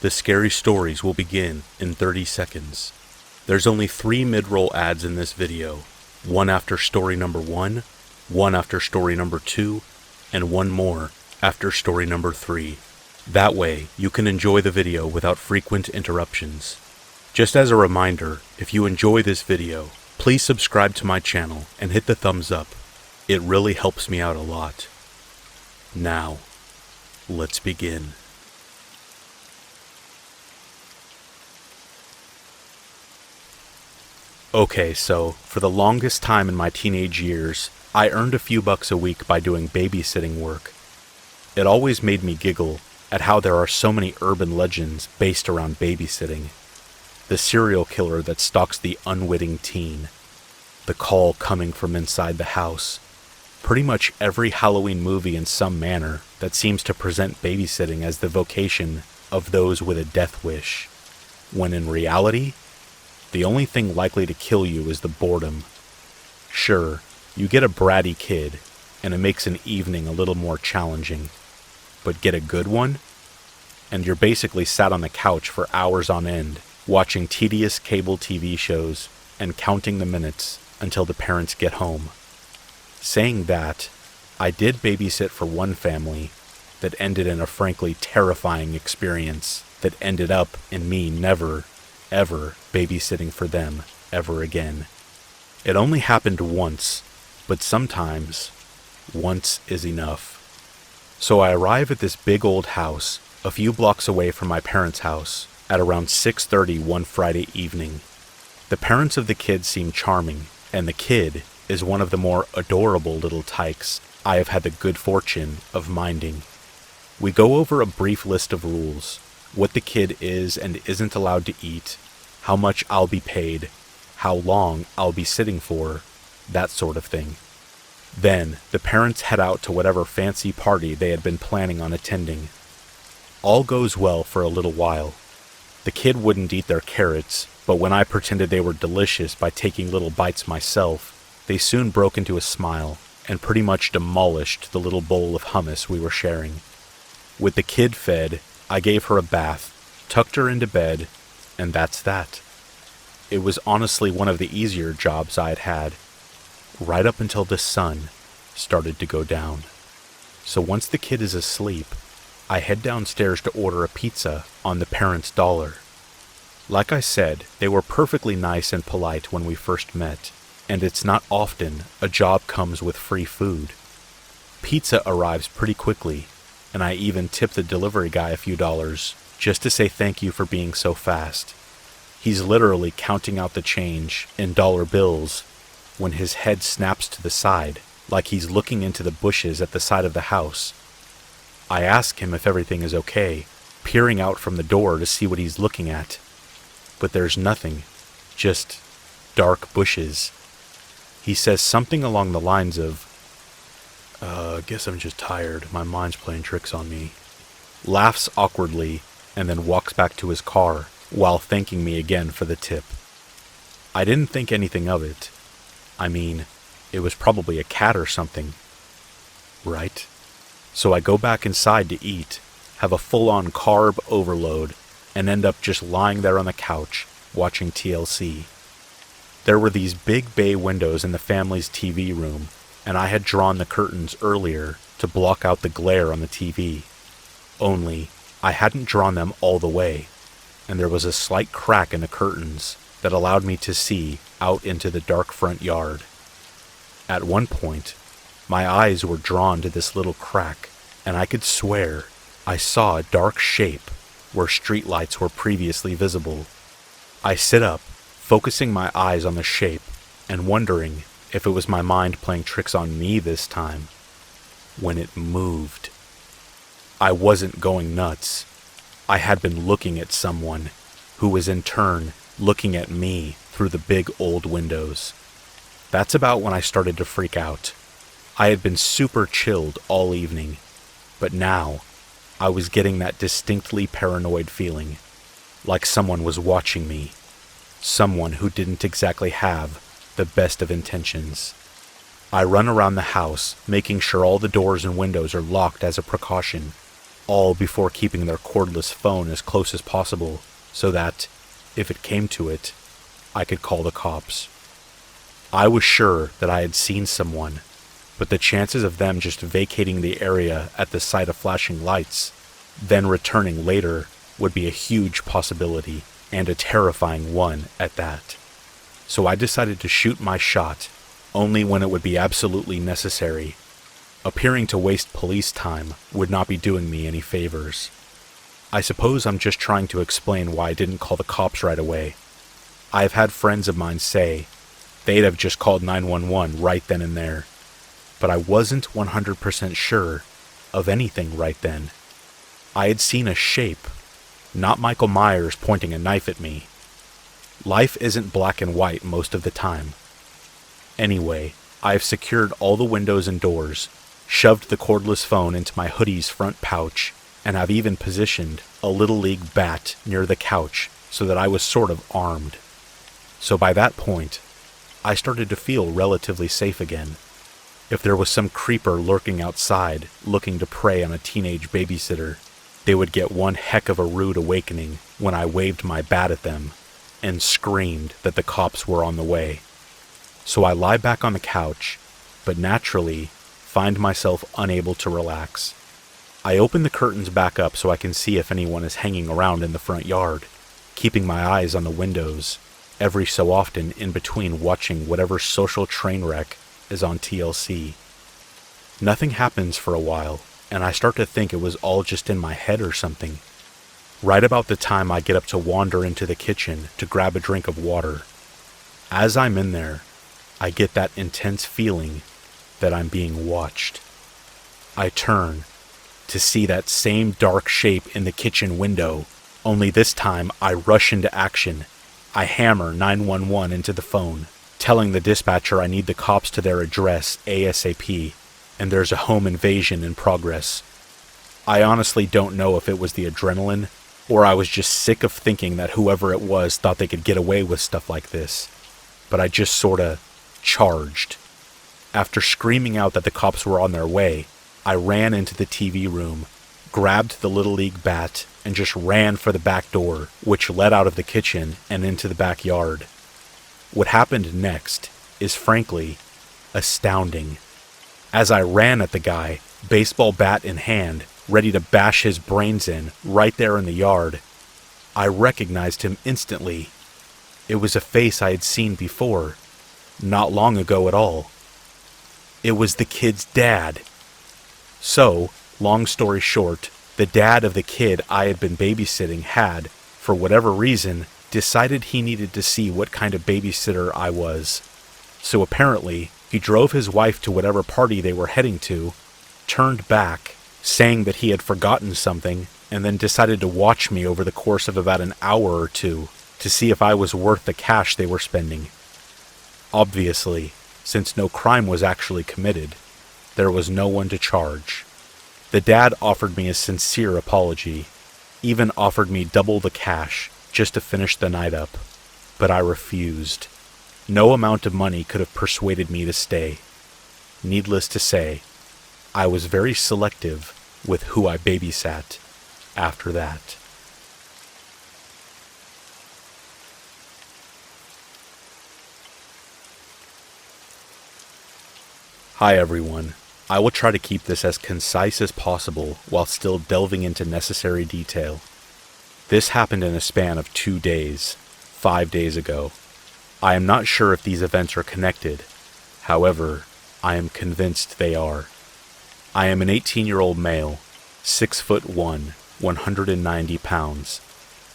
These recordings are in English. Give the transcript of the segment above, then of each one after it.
The scary stories will begin in 30 seconds. There's only 3 mid-roll ads in this video, one after story number 1, one after story number 2, and one more after story number 3. That way, you can enjoy the video without frequent interruptions. Just as a reminder, if you enjoy this video, please subscribe to my channel and hit the thumbs up. It really helps me out a lot. Now, let's begin. Okay, so for the longest time in my teenage years, I earned a few bucks a week by doing babysitting work. It always made me giggle at how there are so many urban legends based around babysitting. The serial killer that stalks the unwitting teen. The call coming from inside the house. Pretty much every Halloween movie in some manner that seems to present babysitting as the vocation of those with a death wish. When in reality, the only thing likely to kill you is the boredom. Sure, you get a bratty kid, and it makes an evening a little more challenging. But get a good one, and you're basically sat on the couch for hours on end, watching tedious cable TV shows and counting the minutes until the parents get home. Saying that, I did babysit for one family that ended in a frankly terrifying experience that ended up in me never, ever babysitting for them ever again. It only happened once, but sometimes once is enough. So I arrive at this big old house a few blocks away from my parents' house at around 6:30 one Friday evening. The parents of the kid seem charming, and the kid is one of the more adorable little tykes I have had the good fortune of minding. We go over a brief list of rules, what the kid is and isn't allowed to eat, how much I'll be paid, how long I'll be sitting for, that sort of thing. Then, the parents head out to whatever fancy party they had been planning on attending. All goes well for a little while. The kid wouldn't eat their carrots, but when I pretended they were delicious by taking little bites myself, they soon broke into a smile and pretty much demolished the little bowl of hummus we were sharing. With the kid fed, I gave her a bath, tucked her into bed, and that's that. It was honestly one of the easier jobs I had had, right up until the sun started to go down. So once the kid is asleep, I head downstairs to order a pizza on the parents' dollar. Like I said, they were perfectly nice and polite when we first met, and it's not often a job comes with free food. Pizza arrives pretty quickly, and I even tip the delivery guy a few dollars just to say thank you for being so fast. He's literally counting out the change in dollar bills when his head snaps to the side, like he's looking into the bushes at the side of the house. I ask him if everything is okay, peering out from the door to see what he's looking at. But there's nothing, just dark bushes. He says something along the lines of, guess I'm just tired, my mind's playing tricks on me. Laughs awkwardly, and then walks back to his car, while thanking me again for the tip. I didn't think anything of it. I mean, it was probably a cat or something, right? So I go back inside to eat, have a full-on carb overload, and end up just lying there on the couch, watching TLC. There were these big bay windows in the family's TV room, and I had drawn the curtains earlier to block out the glare on the TV. Only, I hadn't drawn them all the way, and there was a slight crack in the curtains that allowed me to see out into the dark front yard. At one point, my eyes were drawn to this little crack, and I could swear I saw a dark shape where streetlights were previously visible. I sit up, focusing my eyes on the shape, and wondering if it was my mind playing tricks on me this time, when it moved. I wasn't going nuts. I had been looking at someone, who was in turn looking at me through the big old windows. That's about when I started to freak out. I had been super chilled all evening, but now I was getting that distinctly paranoid feeling, like someone was watching me, someone who didn't exactly have the best of intentions. I run around the house, making sure all the doors and windows are locked as a precaution. all before keeping their cordless phone as close as possible so that, if it came to it, I could call the cops. I was sure that I had seen someone, but the chances of them just vacating the area at the sight of flashing lights, then returning later, would be a huge possibility, and a terrifying one at that. So I decided to shoot my shot only when it would be absolutely necessary. Appearing to waste police time would not be doing me any favors. I suppose I'm just trying to explain why I didn't call the cops right away. I've had friends of mine say they'd have just called 911 right then and there, but I wasn't 100% sure of anything right then. I had seen a shape, not Michael Myers pointing a knife at me. Life isn't black and white most of the time. Anyway, I've secured all the windows and doors, shoved the cordless phone into my hoodie's front pouch, and I've even positioned a Little League bat near the couch so that I was sort of armed. So by that point, I started to feel relatively safe again. If there was some creeper lurking outside looking to prey on a teenage babysitter, they would get one heck of a rude awakening when I waved my bat at them and screamed that the cops were on the way. So I lie back on the couch, but naturally find myself unable to relax. I open the curtains back up so I can see if anyone is hanging around in the front yard, keeping my eyes on the windows, every so often in between watching whatever social train wreck is on TLC. Nothing happens for a while, and I start to think it was all just in my head or something. Right about the time I get up to wander into the kitchen to grab a drink of water. As I'm in there, I get that intense feeling that I'm being watched. I turn to see that same dark shape in the kitchen window, only this time I rush into action. I hammer 911 into the phone, telling the dispatcher I need the cops to their address ASAP, and there's a home invasion in progress. I honestly don't know if it was the adrenaline, or I was just sick of thinking that whoever it was thought they could get away with stuff like this, but I just sorta charged. After screaming out that the cops were on their way, I ran into the TV room, grabbed the Little League bat, and just ran for the back door, which led out of the kitchen and into the backyard. What happened next is frankly astounding. As I ran at the guy, baseball bat in hand, ready to bash his brains in right there in the yard, I recognized him instantly. It was a face I had seen before, not long ago at all. It was the kid's dad. So, long story short, the dad of the kid I had been babysitting had, for whatever reason, decided he needed to see what kind of babysitter I was. So apparently, he drove his wife to whatever party they were heading to, turned back, saying that he had forgotten something, and then decided to watch me over the course of about an hour or two to see if I was worth the cash they were spending. Obviously, since no crime was actually committed, there was no one to charge. The dad offered me a sincere apology, even offered me double the cash just to finish the night up, but I refused. No amount of money could have persuaded me to stay. Needless to say, I was very selective with who I babysat after that. Hi everyone. I will try to keep this as concise as possible while still delving into necessary detail. This happened in a span of 2 days, 5 days ago. I am not sure if these events are connected. However, I am convinced they are. I am an 18-year-old male, 6'1", 190 pounds.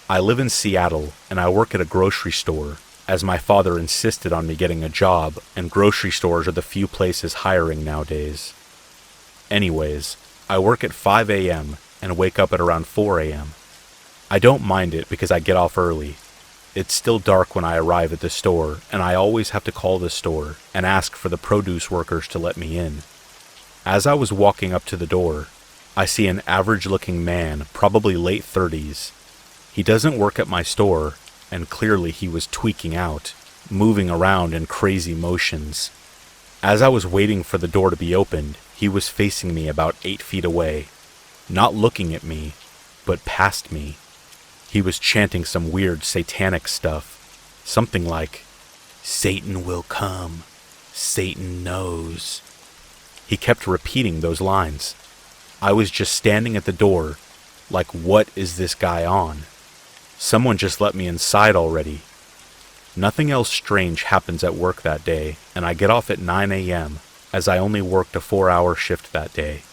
I live in Seattle and I work at a grocery store, as my father insisted on me getting a job, and grocery stores are the few places hiring nowadays. Anyways, I work at 5 a.m. and wake up at around 4 a.m. I don't mind it because I get off early. It's still dark when I arrive at the store, and I always have to call the store and ask for the produce workers to let me in. As I was walking up to the door, I see an average-looking man, probably late 30s. He doesn't work at my store, and clearly he was tweaking out, moving around in crazy motions. As I was waiting for the door to be opened, he was facing me about 8 feet away. not looking at me, but past me. He was chanting some weird satanic stuff, something like, "Satan will come, Satan knows." He kept repeating those lines. I was just standing at the door, like, what is this guy on? Someone just let me inside already. Nothing else strange happens at work that day, and I get off at 9 a.m., as I only worked a 4-hour shift that day.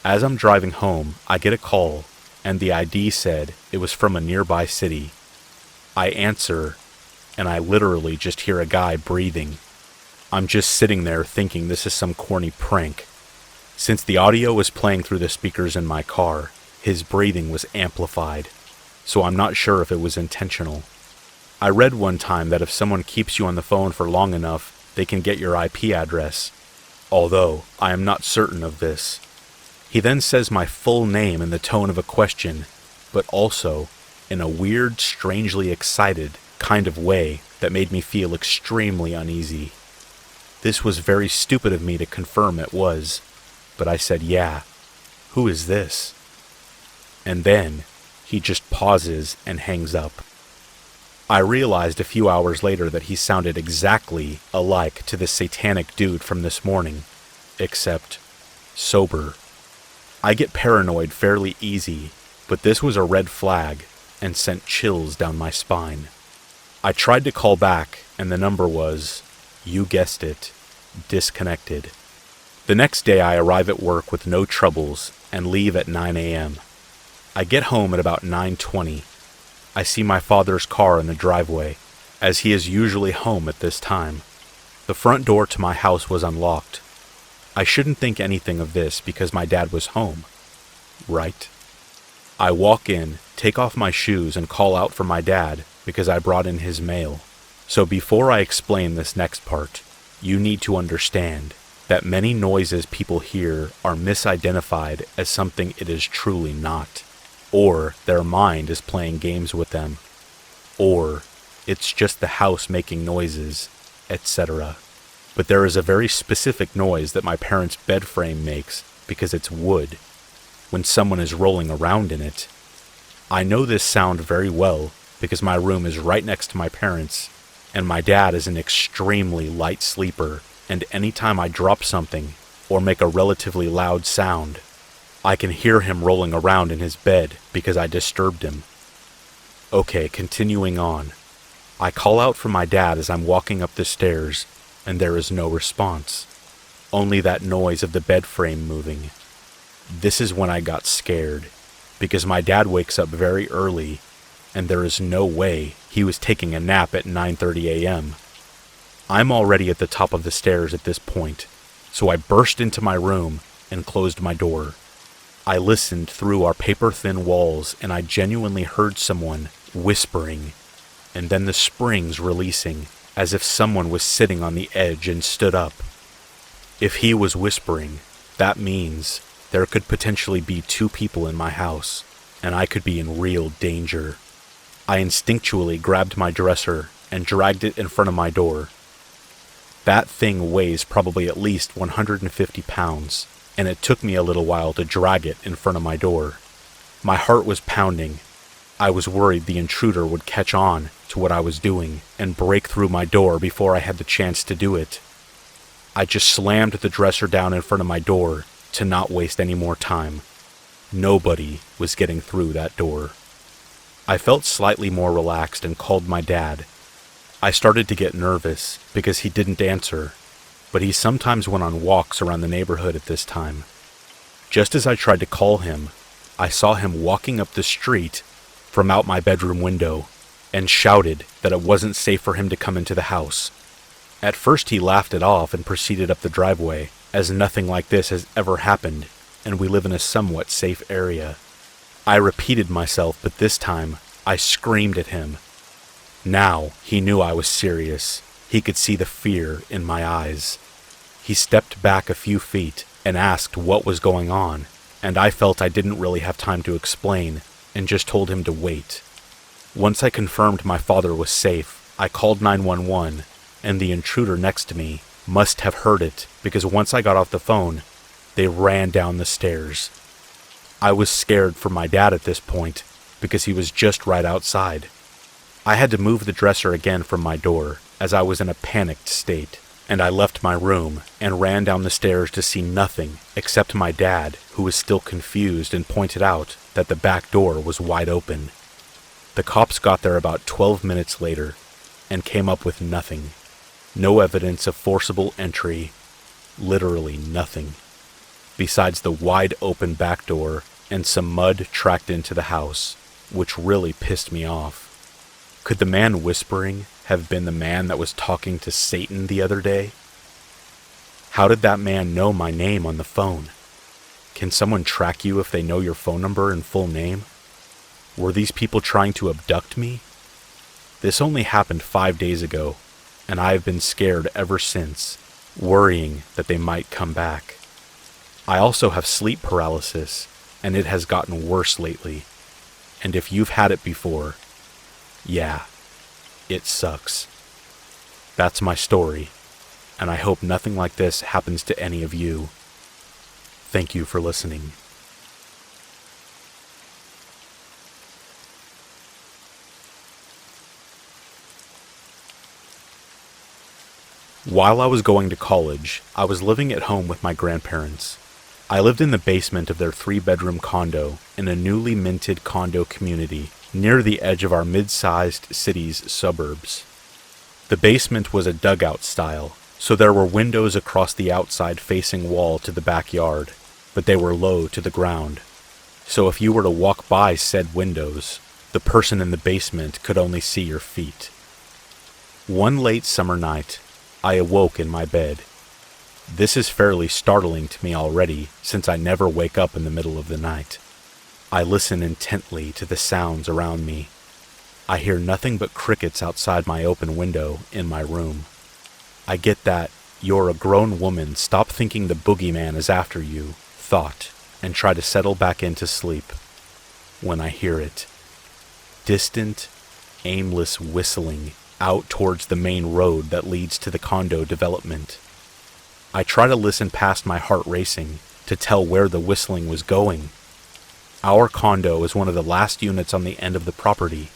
As I'm driving home, I get a call, and the ID said it was from a nearby city. I answer, and I literally just hear a guy breathing. I'm just sitting there thinking this is some corny prank. Since the audio was playing through the speakers in my car, his breathing was amplified, so I'm not sure if it was intentional. I read one time that if someone keeps you on the phone for long enough, they can get your IP address, although I am not certain of this. He then says my full name in the tone of a question, but also in a weird, strangely excited kind of way that made me feel extremely uneasy. This was very stupid of me to confirm it was, but I said, "Yeah, who is this?" And then he just pauses and hangs up. I realized a few hours later that he sounded exactly alike to the satanic dude from this morning, except sober. I get paranoid fairly easy, but this was a red flag and sent chills down my spine. I tried to call back, and the number was, you guessed it, disconnected. The next day I arrive at work with no troubles and leave at 9 a.m. I get home at about 9:20. I see my father's car in the driveway, as he is usually home at this time. The front door to my house was unlocked. I shouldn't think anything of this because my dad was home, right? I walk in, take off my shoes, and call out for my dad because I brought in his mail. So before I explain this next part, you need to understand that many noises people hear are misidentified as something it is truly not, or their mind is playing games with them, or it's just the house making noises, etc. But there is a very specific noise that my parents' bed frame makes because it's wood, when someone is rolling around in it. I know this sound very well because my room is right next to my parents', and my dad is an extremely light sleeper, and anytime I drop something or make a relatively loud sound, I can hear him rolling around in his bed because I disturbed him. Okay, continuing on. I call out for my dad as I'm walking up the stairs, and there is no response. Only that noise of the bed frame moving. This is when I got scared, because my dad wakes up very early, and there is no way he was taking a nap at 9:30 a.m. I'm already at the top of the stairs at this point, so I burst into my room and closed my door. I listened through our paper-thin walls, and I genuinely heard someone whispering, and then the springs releasing, as if someone was sitting on the edge and stood up. If he was whispering, that means there could potentially be 2 people in my house, and I could be in real danger. I instinctually grabbed my dresser and dragged it in front of my door. That thing weighs probably at least 150 pounds, and it took me a little while to drag it in front of my door. My heart was pounding. I was worried the intruder would catch on to what I was doing and break through my door before I had the chance to do it. I just slammed the dresser down in front of my door to not waste any more time. Nobody was getting through that door. I felt slightly more relaxed and called my dad. I started to get nervous because he didn't answer, but he sometimes went on walks around the neighborhood at this time. Just as I tried to call him, I saw him walking up the street from out my bedroom window and shouted that it wasn't safe for him to come into the house. At first he laughed it off and proceeded up the driveway, as nothing like this has ever happened, and we live in a somewhat safe area. I repeated myself, but this time I screamed at him. Now he knew I was serious. He could see the fear in my eyes. He stepped back a few feet and asked what was going on, and I felt I didn't really have time to explain and just told him to wait. Once I confirmed my father was safe, I called 911, and the intruder next to me must have heard it because once I got off the phone, they ran down the stairs. I was scared for my dad at this point, because he was just right outside. I had to move the dresser again from my door, as I was in a panicked state, and I left my room and ran down the stairs to see nothing except my dad, who was still confused and pointed out that the back door was wide open. The cops got there about 12 minutes later and came up with nothing. No evidence of forcible entry, literally nothing, besides the wide open back door and some mud tracked into the house, which really pissed me off. Could the man whispering have been the man that was talking to Satan the other day? How did that man know my name on the phone? Can someone track you if they know your phone number and full name? Were these people trying to abduct me? This only happened 5 days ago, and I have been scared ever since, worrying that they might come back. I also have sleep paralysis, and it has gotten worse lately. And if you've had it before, yeah, it sucks. That's my story, and I hope nothing like this happens to any of you. Thank you for listening. While I was going to college, I was living at home with my grandparents. I lived in the basement of their 3-bedroom condo in a newly minted condo community near the edge of our mid-sized city's suburbs. The basement was a dugout style, so there were windows across the outside-facing wall to the backyard, but they were low to the ground. So if you were to walk by said windows, the person in the basement could only see your feet. One late summer night, I awoke in my bed. This is fairly startling to me already, since I never wake up in the middle of the night. I listen intently to the sounds around me. I hear nothing but crickets outside my open window in my room. I get that "you're a grown woman, stop thinking the boogeyman is after you" thought, and try to settle back into sleep. When I hear it, distant, aimless whistling out towards the main road that leads to the condo development. I try to listen past my heart racing to tell where the whistling was going. Our condo is one of the last units on the end of the property.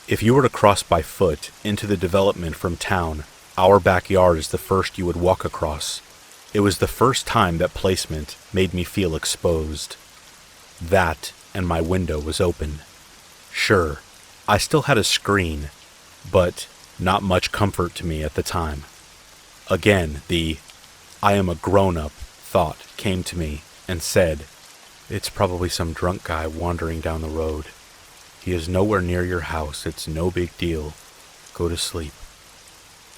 If you were to cross by foot into the development from town, our backyard is the first you would walk across. It was the first time that placement made me feel exposed. That, and my window was open. Sure, I still had a screen, but not much comfort to me at the time. Again, the "I am a grown-up" thought came to me and said, "It's probably some drunk guy wandering down the road. He is nowhere near your house, it's no big deal. Go to sleep."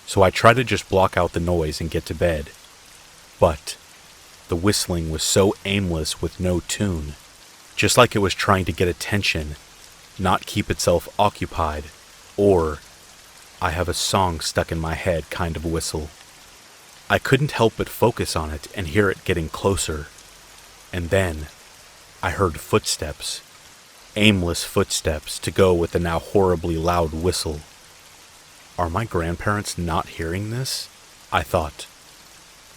So I tried to just block out the noise and get to bed. But the whistling was so aimless with no tune, just like it was trying to get attention, not keep itself occupied, or "I have a song stuck in my head" kind of whistle. I couldn't help but focus on it and hear it getting closer. And then I heard footsteps, aimless footsteps to go with the now horribly loud whistle. Are my grandparents not hearing this? I thought.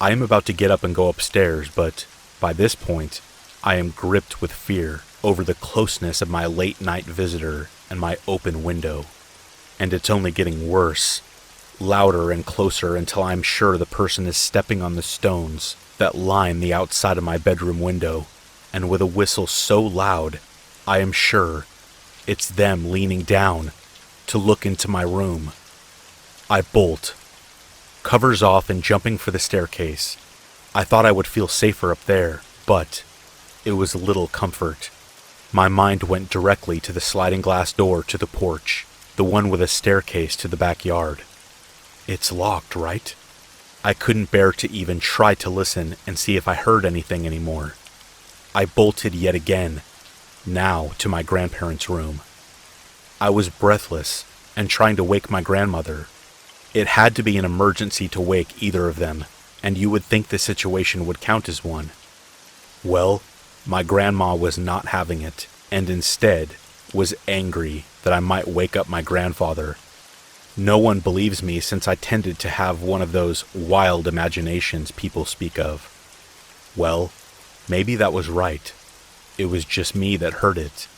I am about to get up and go upstairs, but by this point, I am gripped with fear over the closeness of my late-night visitor and my open window. And it's only getting worse, louder and closer until I'm sure the person is stepping on the stones that line the outside of my bedroom window, and with a whistle so loud, I am sure it's them leaning down to look into my room. I bolt, covers off and jumping for the staircase. I thought I would feel safer up there, but it was little comfort. My mind went directly to the sliding glass door to the porch, the one with a staircase to the backyard. It's locked, right? I couldn't bear to even try to listen and see if I heard anything anymore. I bolted yet again, now to my grandparents' room. I was breathless and trying to wake my grandmother. It had to be an emergency to wake either of them, and you would think the situation would count as one. Well, my grandma was not having it, and instead was angry that I might wake up my grandfather. No one believes me since I tended to have one of those wild imaginations people speak of. Well, maybe that was right. It was just me that heard it.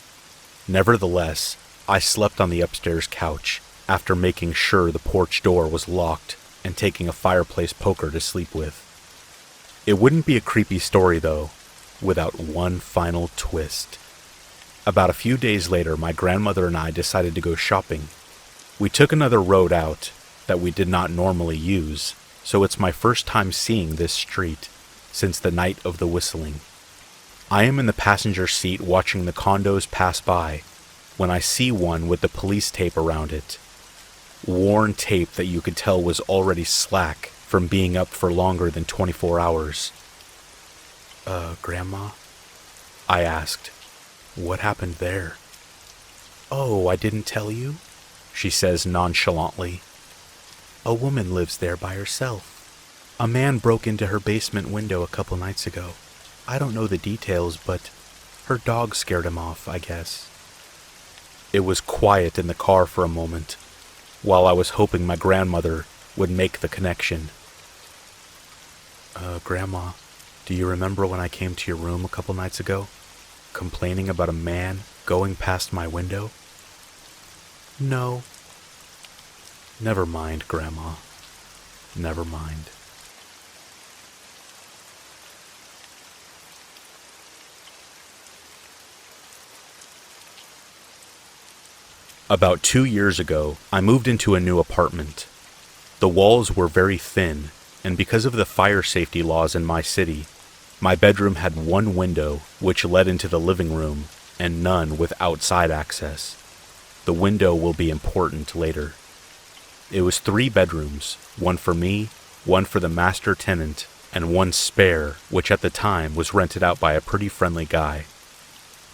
Nevertheless, I slept on the upstairs couch after making sure the porch door was locked and taking a fireplace poker to sleep with. It wouldn't be a creepy story, though, without one final twist. About a few days later, my grandmother and I decided to go shopping. We took another road out that we did not normally use, so it's my first time seeing this street since the night of the whistling. I am in the passenger seat watching the condos pass by when I see one with the police tape around it. Worn tape that you could tell was already slack from being up for longer than 24 hours. Grandma? I asked. What happened there? Oh, I didn't tell you? She says nonchalantly. A woman lives there by herself. A man broke into her basement window a couple nights ago. I don't know the details, but her dog scared him off, I guess. It was quiet in the car for a moment, while I was hoping my grandmother would make the connection. Grandma, do you remember when I came to your room a couple nights ago, complaining about a man going past my window? No. Never mind, Grandma. Never mind. About 2 years ago, I moved into a new apartment. The walls were very thin, and because of the fire safety laws in my city, my bedroom had one window which led into the living room and none with outside access. The window will be important later. It was 3 bedrooms, one for me, one for the master tenant, and one spare, which at the time was rented out by a pretty friendly guy.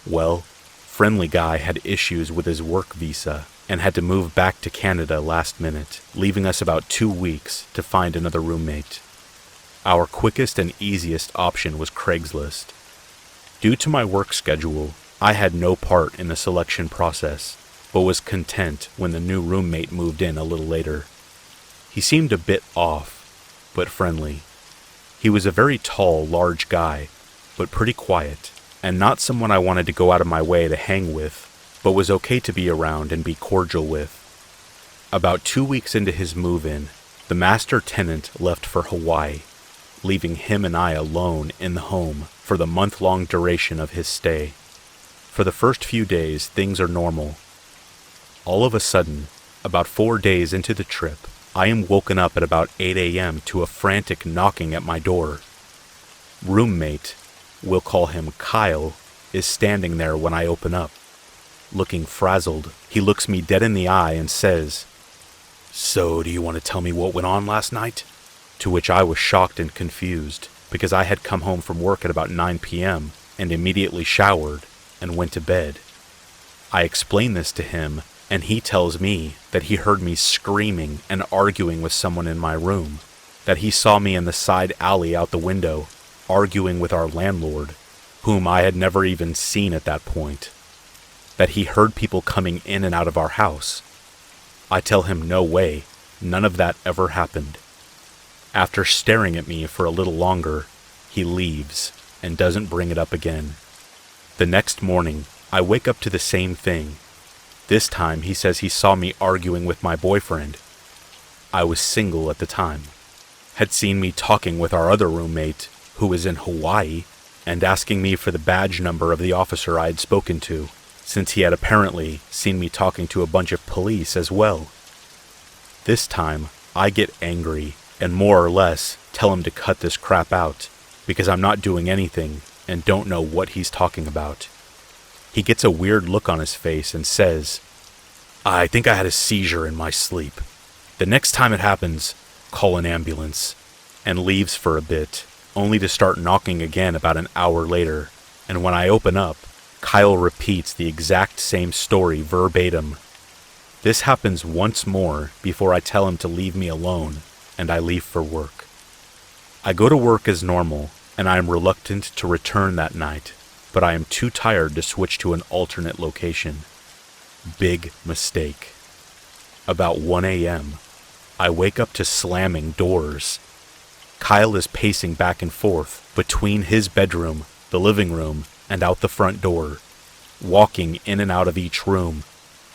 Well, friendly guy had issues with his work visa and had to move back to Canada last minute, leaving us about 2 weeks to find another roommate. Our quickest and easiest option was Craigslist. Due to my work schedule, I had no part in the selection process, but was content when the new roommate moved in a little later. He seemed a bit off, but friendly. He was a very tall, large guy, but pretty quiet, and not someone I wanted to go out of my way to hang with, but was okay to be around and be cordial with. About 2 weeks into his move-in, the master tenant left for Hawaii, leaving him and I alone in the home for the month-long duration of his stay. For the first few days, things are normal. All of a sudden, about 4 days into the trip, I am woken up at about 8 a.m. to a frantic knocking at my door. Roommate, we'll call him Kyle, is standing there when I open up. Looking frazzled, he looks me dead in the eye and says, "So, do you want to tell me what went on last night?" To which I was shocked and confused, because I had come home from work at about 9 p.m. and immediately showered and went to bed. I explain this to him, and he tells me that he heard me screaming and arguing with someone in my room, that he saw me in the side alley out the window, arguing with our landlord, whom I had never even seen at that point, that he heard people coming in and out of our house. I tell him no way, none of that ever happened. After staring at me for a little longer, he leaves and doesn't bring it up again. The next morning, I wake up to the same thing. This time he says he saw me arguing with my boyfriend. I was single at the time, had seen me talking with our other roommate, who was in Hawaii, and asking me for the badge number of the officer I had spoken to, since he had apparently seen me talking to a bunch of police as well. This time, I get angry and more or less tell him to cut this crap out, because I'm not doing anything and don't know what he's talking about. He gets a weird look on his face and says, "I think I had a seizure in my sleep. The next time it happens, call an ambulance," and leaves for a bit, only to start knocking again about an hour later, and when I open up, Kyle repeats the exact same story verbatim. This happens once more before I tell him to leave me alone, and I leave for work. I go to work as normal, and I am reluctant to return that night, but I am too tired to switch to an alternate location. Big mistake. About 1 a.m., I wake up to slamming doors. Kyle is pacing back and forth between his bedroom, the living room, and out the front door, walking in and out of each room,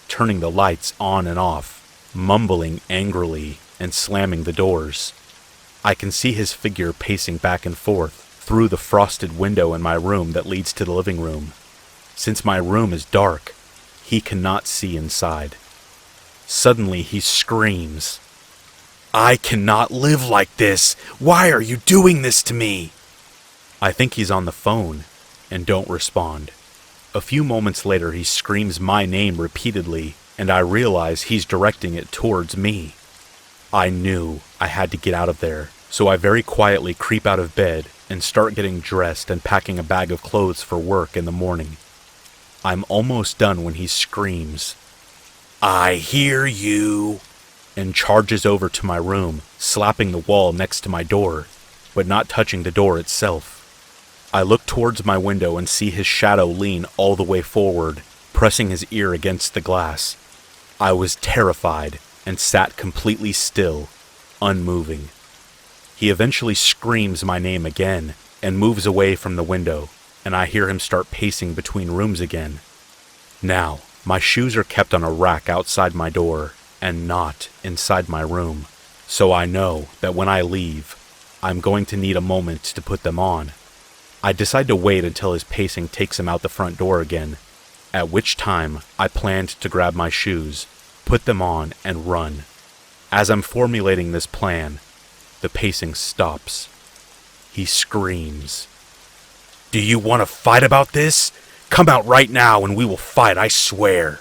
turning the lights on and off, mumbling angrily and slamming the doors. I can see his figure pacing back and forth through the frosted window in my room that leads to the living room. Since my room is dark, he cannot see inside. Suddenly he screams, "I cannot live like this! Why are you doing this to me?" I think he's on the phone and don't respond. A few moments later he screams my name repeatedly, and I realize he's directing it towards me. I knew I had to get out of there, so I very quietly creep out of bed and start getting dressed and packing a bag of clothes for work in the morning. I'm almost done when he screams, "I hear you," and charges over to my room, slapping the wall next to my door, but not touching the door itself. I look towards my window and see his shadow lean all the way forward, pressing his ear against the glass. I was terrified and sat completely still, unmoving. He eventually screams my name again and moves away from the window, and I hear him start pacing between rooms again. Now, my shoes are kept on a rack outside my door and not inside my room, so I know that when I leave, I'm going to need a moment to put them on. I decide to wait until his pacing takes him out the front door again, at which time I planned to grab my shoes, put them on, and run. As I'm formulating this plan, the pacing stops. He screams, "Do you want to fight about this? Come out right now and we will fight, I swear."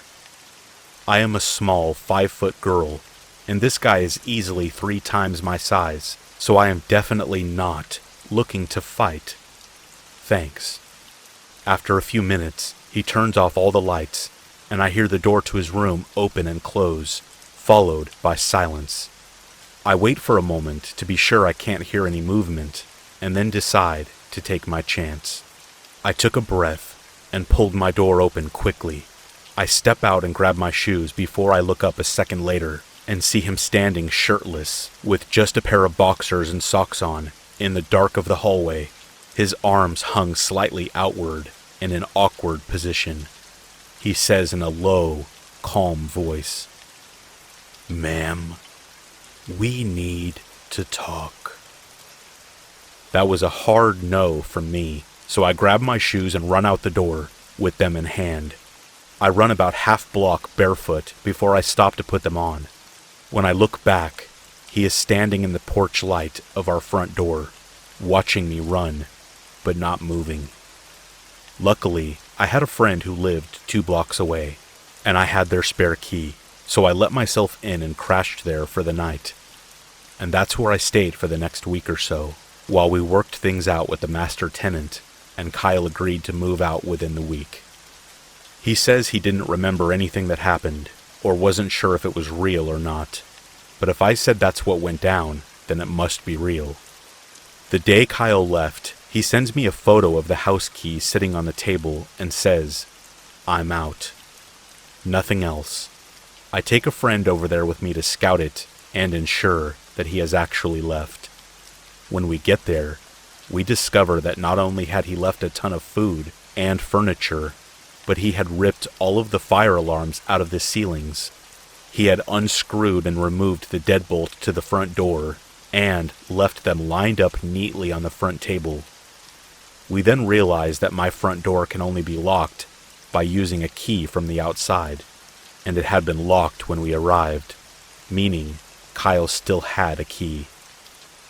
I am a small 5-foot girl, and this guy is easily 3 times my size, so I am definitely not looking to fight. Thanks. After a few minutes, he turns off all the lights, and I hear the door to his room open and close, followed by silence. I wait for a moment to be sure I can't hear any movement, and then decide to take my chance. I took a breath and pulled my door open quickly. I step out and grab my shoes before I look up a second later and see him standing shirtless, with just a pair of boxers and socks on, in the dark of the hallway. His arms hung slightly outward in an awkward position. He says in a low, calm voice, "Ma'am, we need to talk." That was a hard no from me, so I grab my shoes and run out the door with them in hand. I run about half block barefoot before I stop to put them on. When I look back, he is standing in the porch light of our front door, watching me run, but not moving. Luckily, I had a friend who lived 2 blocks away, and I had their spare key, so I let myself in and crashed there for the night. And that's where I stayed for the next week or so, while we worked things out with the master tenant, and Kyle agreed to move out within the week. He says he didn't remember anything that happened, or wasn't sure if it was real or not, but if I said that's what went down, then it must be real. The day Kyle left, he sends me a photo of the house key sitting on the table and says, "I'm out." Nothing else. I take a friend over there with me to scout it and ensure that he has actually left. When we get there, we discover that not only had he left a ton of food and furniture, but he had ripped all of the fire alarms out of the ceilings. He had unscrewed and removed the deadbolt to the front door and left them lined up neatly on the front table. We then realized that my front door can only be locked by using a key from the outside, and it had been locked when we arrived, meaning Kyle still had a key.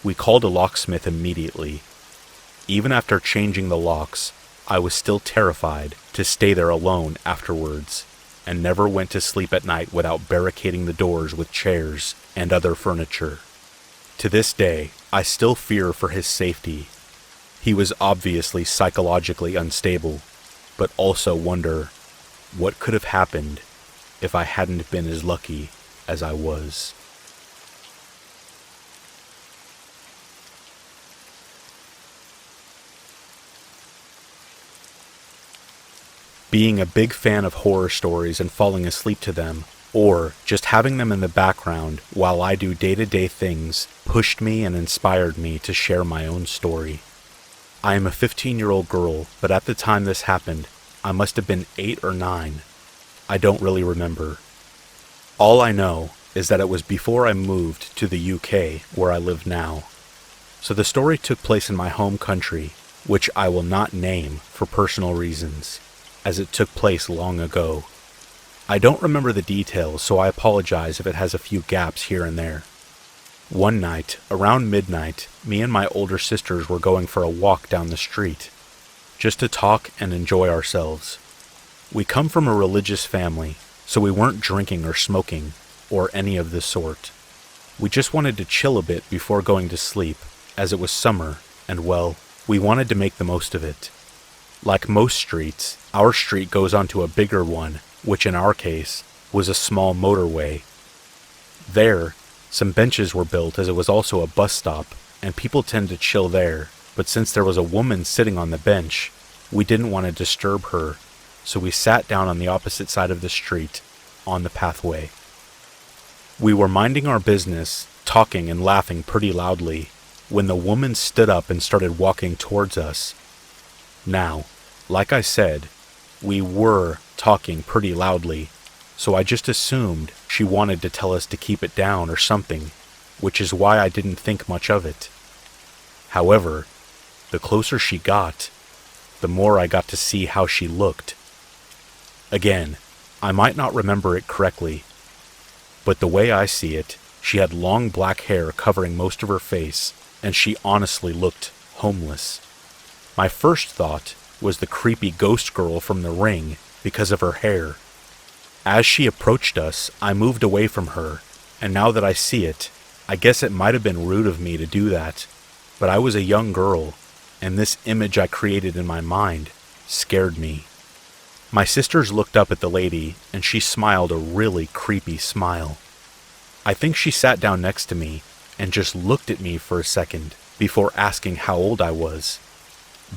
We called a locksmith immediately. Even after changing the locks, I was still terrified to stay there alone afterwards, and never went to sleep at night without barricading the doors with chairs and other furniture. To this day, I still fear for his safety. He was obviously psychologically unstable, but also wonder what could have happened if I hadn't been as lucky as I was. Being a big fan of horror stories and falling asleep to them, or just having them in the background while I do day-to-day things, pushed me and inspired me to share my own story. I am a 15-year-old girl, but at the time this happened, I must have been 8 or 9. I don't really remember. All I know is that it was before I moved to the UK, where I live now. So the story took place in my home country, which I will not name for personal reasons, as it took place long ago. I don't remember the details, so I apologize if it has a few gaps here and there. One night, around midnight, me and my older sisters were going for a walk down the street, just to talk and enjoy ourselves. We come from a religious family, so we weren't drinking or smoking, or any of the sort. We just wanted to chill a bit before going to sleep, as it was summer, and well, we wanted to make the most of it. Like most streets, our street goes onto a bigger one, which in our case was a small motorway. There, some benches were built as it was also a bus stop, and people tend to chill there, but since there was a woman sitting on the bench, we didn't want to disturb her, so we sat down on the opposite side of the street, on the pathway. We were minding our business, talking and laughing pretty loudly, when the woman stood up and started walking towards us. Now, like I said, we were talking pretty loudly, so I just assumed she wanted to tell us to keep it down or something, which is why I didn't think much of it. However, the closer she got, the more I got to see how she looked. Again, I might not remember it correctly, but the way I see it, she had long black hair covering most of her face, and she honestly looked homeless. My first thought was the creepy ghost girl from The Ring because of her hair. As she approached us, I moved away from her, and now that I see it, I guess it might have been rude of me to do that, but I was a young girl, and this image I created in my mind scared me. My sisters looked up at the lady, and she smiled a really creepy smile. I think she sat down next to me and just looked at me for a second before asking how old I was.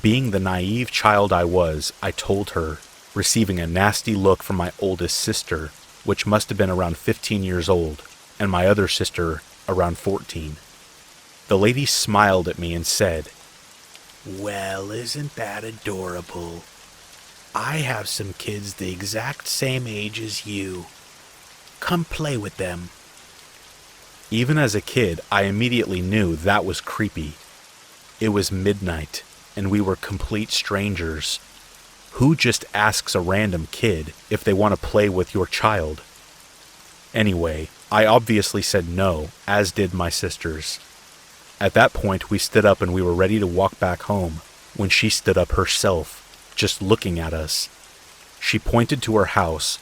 Being the naive child I was, I told her, receiving a nasty look from my oldest sister, which must have been around 15 years old, and my other sister around 14. The lady smiled at me and said, "Well, isn't that adorable? I have some kids the exact same age as you. Come play with them." Even as a kid, I immediately knew that was creepy. It was midnight, and we were complete strangers. Who just asks a random kid if they want to play with your child? Anyway, I obviously said no, as did my sisters. At that point, we stood up and we were ready to walk back home, when she stood up herself, just looking at us. She pointed to her house,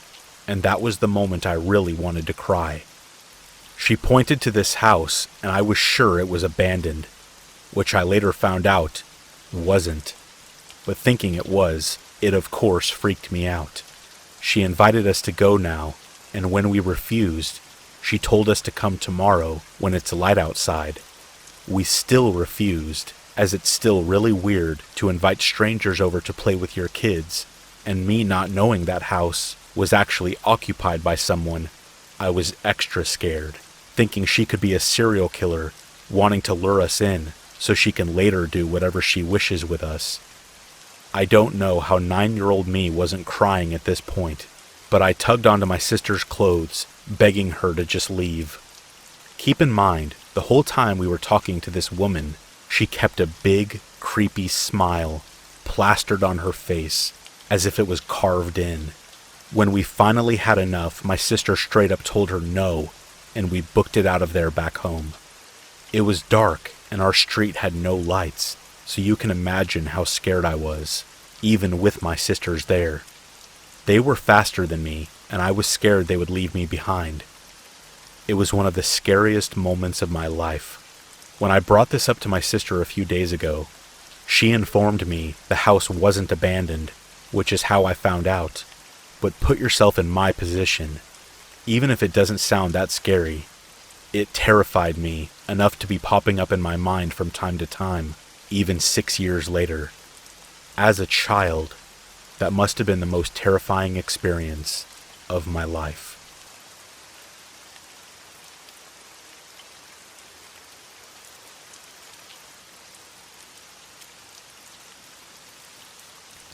and that was the moment I really wanted to cry. She pointed to this house, and I was sure it was abandoned, which I later found out wasn't. But thinking it was, it of course freaked me out. She invited us to go now, and when we refused, she told us to come tomorrow when it's light outside. We still refused, as it's still really weird to invite strangers over to play with your kids, and me not knowing that house was actually occupied by someone, I was extra scared, thinking she could be a serial killer, wanting to lure us in so she can later do whatever she wishes with us. I don't know how 9-year-old me wasn't crying at this point, but I tugged onto my sister's clothes, begging her to just leave. Keep in mind, the whole time we were talking to this woman, she kept a big, creepy smile plastered on her face, as if it was carved in. When we finally had enough, my sister straight up told her no, and we booked it out of there back home. It was dark, and our street had no lights, so you can imagine how scared I was, even with my sisters there. They were faster than me, and I was scared they would leave me behind. It was one of the scariest moments of my life. When I brought this up to my sister a few days ago, she informed me the house wasn't abandoned, which is how I found out. But put yourself in my position. Even if it doesn't sound that scary, it terrified me enough to be popping up in my mind from time to time, even 6 years later. As a child, that must have been the most terrifying experience of my life.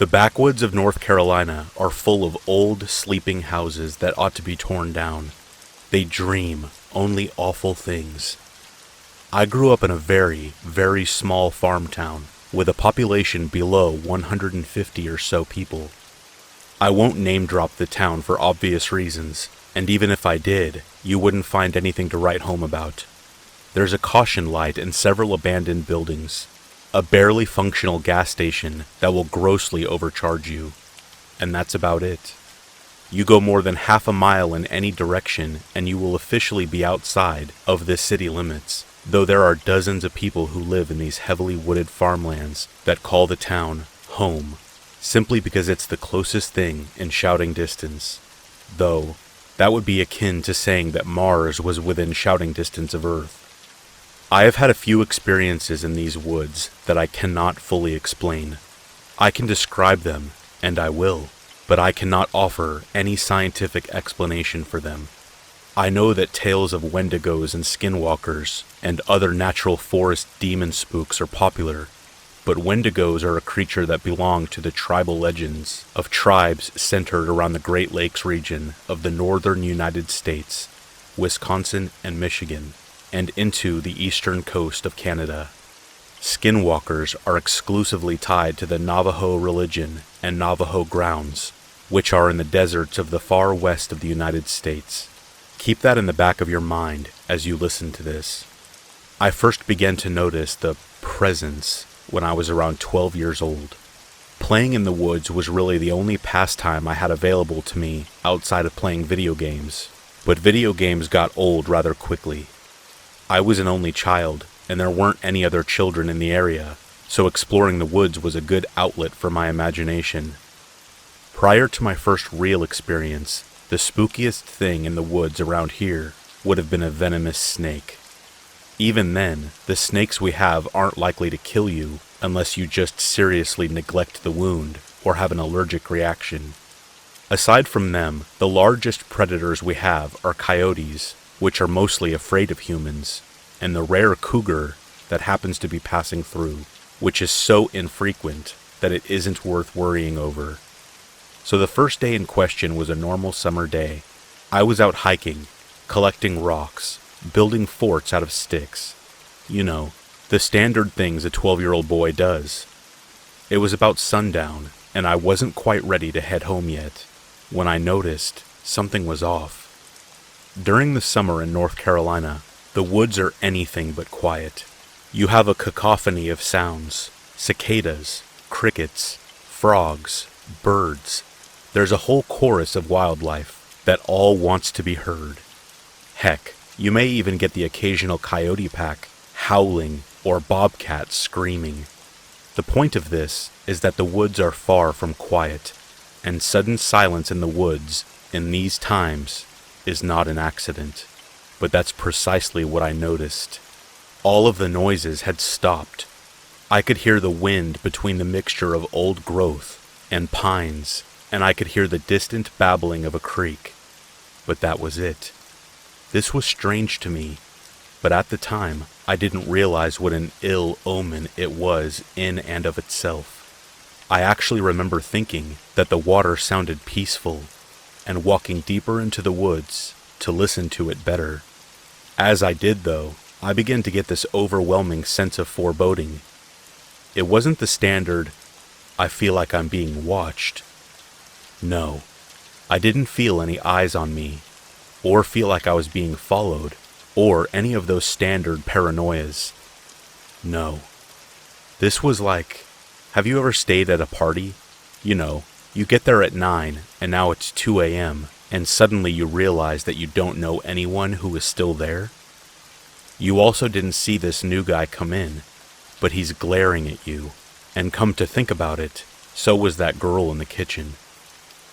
The backwoods of North Carolina are full of old, sleeping houses that ought to be torn down. They dream only awful things. I grew up in a very, very small farm town with a population below 150 or so people. I won't name drop the town for obvious reasons, and even if I did, you wouldn't find anything to write home about. There's a caution light and several abandoned buildings, a barely functional gas station that will grossly overcharge you, and that's about it. You go more than half a mile in any direction and you will officially be outside of the city limits, though there are dozens of people who live in these heavily wooded farmlands that call the town home, simply because it's the closest thing in shouting distance. Though, that would be akin to saying that Mars was within shouting distance of Earth. I have had a few experiences in these woods that I cannot fully explain. I can describe them, and I will, but I cannot offer any scientific explanation for them. I know that tales of wendigos and skinwalkers and other natural forest demon spooks are popular, but wendigos are a creature that belong to the tribal legends of tribes centered around the Great Lakes region of the northern United States, Wisconsin and Michigan, and into the eastern coast of Canada. Skinwalkers are exclusively tied to the Navajo religion and Navajo grounds, which are in the deserts of the far west of the United States. Keep that in the back of your mind as you listen to this. I first began to notice the presence when I was around 12 years old. Playing in the woods was really the only pastime I had available to me outside of playing video games, but video games got old rather quickly. I was an only child, and there weren't any other children in the area, so exploring the woods was a good outlet for my imagination. Prior to my first real experience, the spookiest thing in the woods around here would have been a venomous snake. Even then, the snakes we have aren't likely to kill you unless you just seriously neglect the wound or have an allergic reaction. Aside from them, the largest predators we have are coyotes, which are mostly afraid of humans, and the rare cougar that happens to be passing through, which is so infrequent that it isn't worth worrying over. So the first day in question was a normal summer day. I was out hiking, collecting rocks, building forts out of sticks. You know, the standard things a 12-year-old boy does. It was about sundown, and I wasn't quite ready to head home yet, when I noticed something was off. During the summer in North Carolina, the woods are anything but quiet. You have a cacophony of sounds: cicadas, crickets, frogs, birds. There's a whole chorus of wildlife that all wants to be heard. Heck, you may even get the occasional coyote pack howling or bobcat screaming. The point of this is that the woods are far from quiet, and sudden silence in the woods in these times is not an accident. But that's precisely what I noticed. All of the noises had stopped. I could hear the wind between the mixture of old growth and pines, and I could hear the distant babbling of a creek. But that was it. This was strange to me, but at the time I didn't realize what an ill omen it was in and of itself. I actually remember thinking that the water sounded peaceful, and walking deeper into the woods to listen to it better. As I did, though, I began to get this overwhelming sense of foreboding. It wasn't the standard, I feel like I'm being watched. No, I didn't feel any eyes on me, or feel like I was being followed, or any of those standard paranoias. No. This was like, have you ever stayed at a party? You know, you get there at 9, and now it's 2 a.m., and suddenly you realize that you don't know anyone who is still there? You also didn't see this new guy come in, but he's glaring at you, and come to think about it, so was that girl in the kitchen.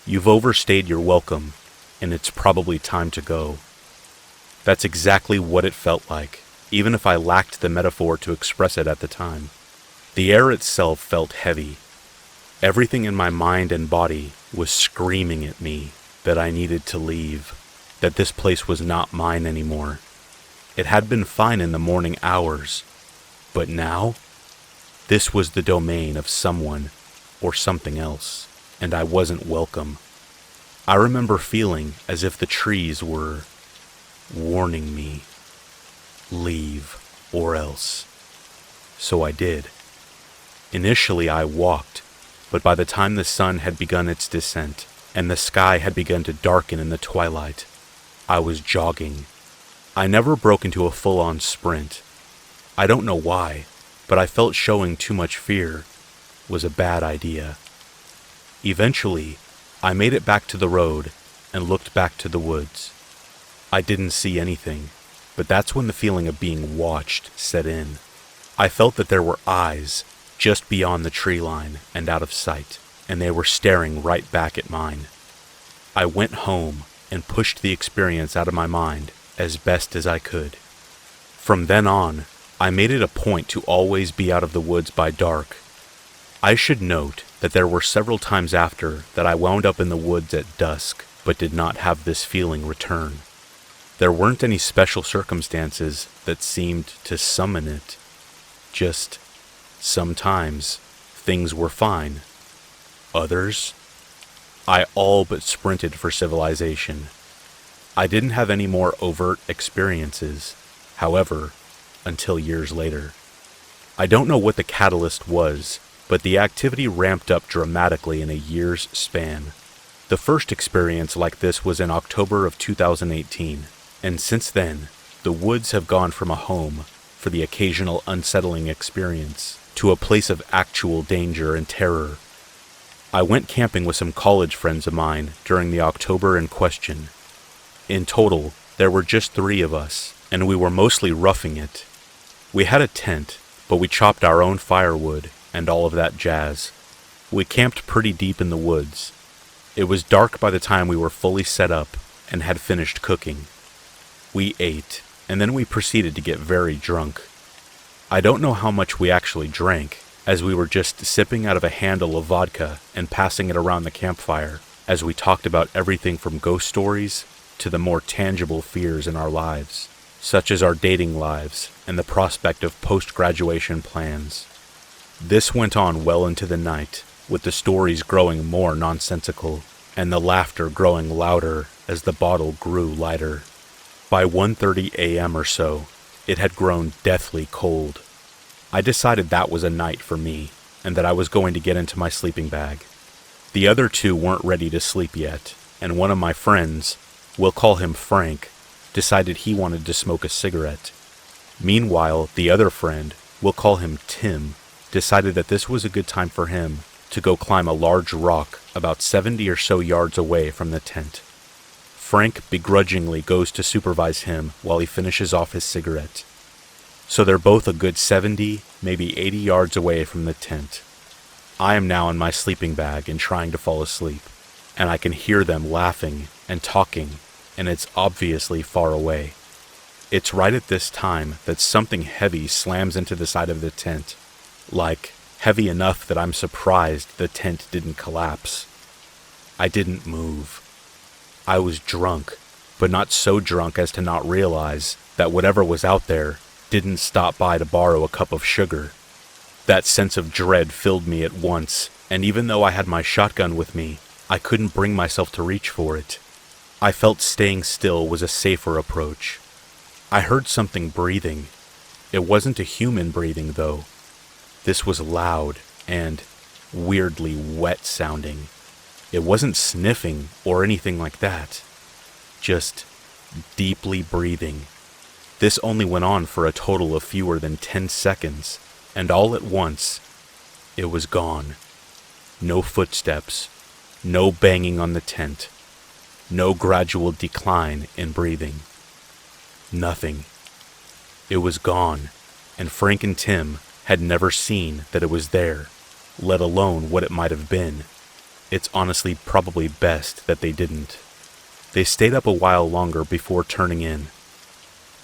You've overstayed your welcome, and it's probably time to go. That's exactly what it felt like, even if I lacked the metaphor to express it at the time. The air itself felt heavy. Everything in my mind and body was screaming at me that I needed to leave, that this place was not mine anymore. It had been fine in the morning hours, but now? This was the domain of someone, or something else, and I wasn't welcome. I remember feeling as if the trees were warning me, leave or else. So I did. Initially I walked, but by the time the sun had begun its descent and the sky had begun to darken in the twilight, I was jogging. I never broke into a full-on sprint. I don't know why, but I felt showing too much fear was a bad idea. Eventually, I made it back to the road and looked back to the woods. I didn't see anything, but that's when the feeling of being watched set in. I felt that there were eyes just beyond the tree line and out of sight, and they were staring right back at mine. I went home and pushed the experience out of my mind as best as I could. From then on, I made it a point to always be out of the woods by dark. I should note that there were several times after that I wound up in the woods at dusk, but did not have this feeling return. There weren't any special circumstances that seemed to summon it. Just sometimes things were fine. Others, I all but sprinted for civilization. I didn't have any more overt experiences, however, until years later. I don't know what the catalyst was, but the activity ramped up dramatically in a year's span. The first experience like this was in October of 2018, and since then, the woods have gone from a home for the occasional unsettling experience to a place of actual danger and terror. I went camping with some college friends of mine during the October in question. In total, there were just 3 of us, and we were mostly roughing it. We had a tent, but we chopped our own firewood and all of that jazz. We camped pretty deep in the woods. It was dark by the time we were fully set up and had finished cooking. We ate, and then we proceeded to get very drunk. I don't know how much we actually drank, as we were just sipping out of a handle of vodka and passing it around the campfire as we talked about everything from ghost stories to the more tangible fears in our lives, such as our dating lives and the prospect of post-graduation plans. This went on well into the night, with the stories growing more nonsensical and the laughter growing louder as the bottle grew lighter. By 1:30 a.m. or so, it had grown deathly cold. I decided that was a night for me, and that I was going to get into my sleeping bag. The other 2 weren't ready to sleep yet, and one of my friends, we'll call him Frank, decided he wanted to smoke a cigarette. Meanwhile, the other friend, we'll call him Tim, decided that this was a good time for him to go climb a large rock about 70 or so yards away from the tent. Frank begrudgingly goes to supervise him while he finishes off his cigarette. So they're both a good 70, maybe 80 yards away from the tent. I am now in my sleeping bag and trying to fall asleep, and I can hear them laughing and talking, and it's obviously far away. It's right at this time that something heavy slams into the side of the tent, like heavy enough that I'm surprised the tent didn't collapse. I didn't move. I was drunk, but not so drunk as to not realize that whatever was out there didn't stop by to borrow a cup of sugar. That sense of dread filled me at once, and even though I had my shotgun with me, I couldn't bring myself to reach for it. I felt staying still was a safer approach. I heard something breathing. It wasn't a human breathing, though. This was loud and weirdly wet sounding. It wasn't sniffing or anything like that. Just deeply breathing. This only went on for a total of fewer than 10 seconds, and all at once, it was gone. No footsteps, no banging on the tent, no gradual decline in breathing. Nothing. It was gone, and Frank and Tim had never seen that it was there, let alone what it might have been. It's honestly probably best that they didn't. They stayed up a while longer before turning in.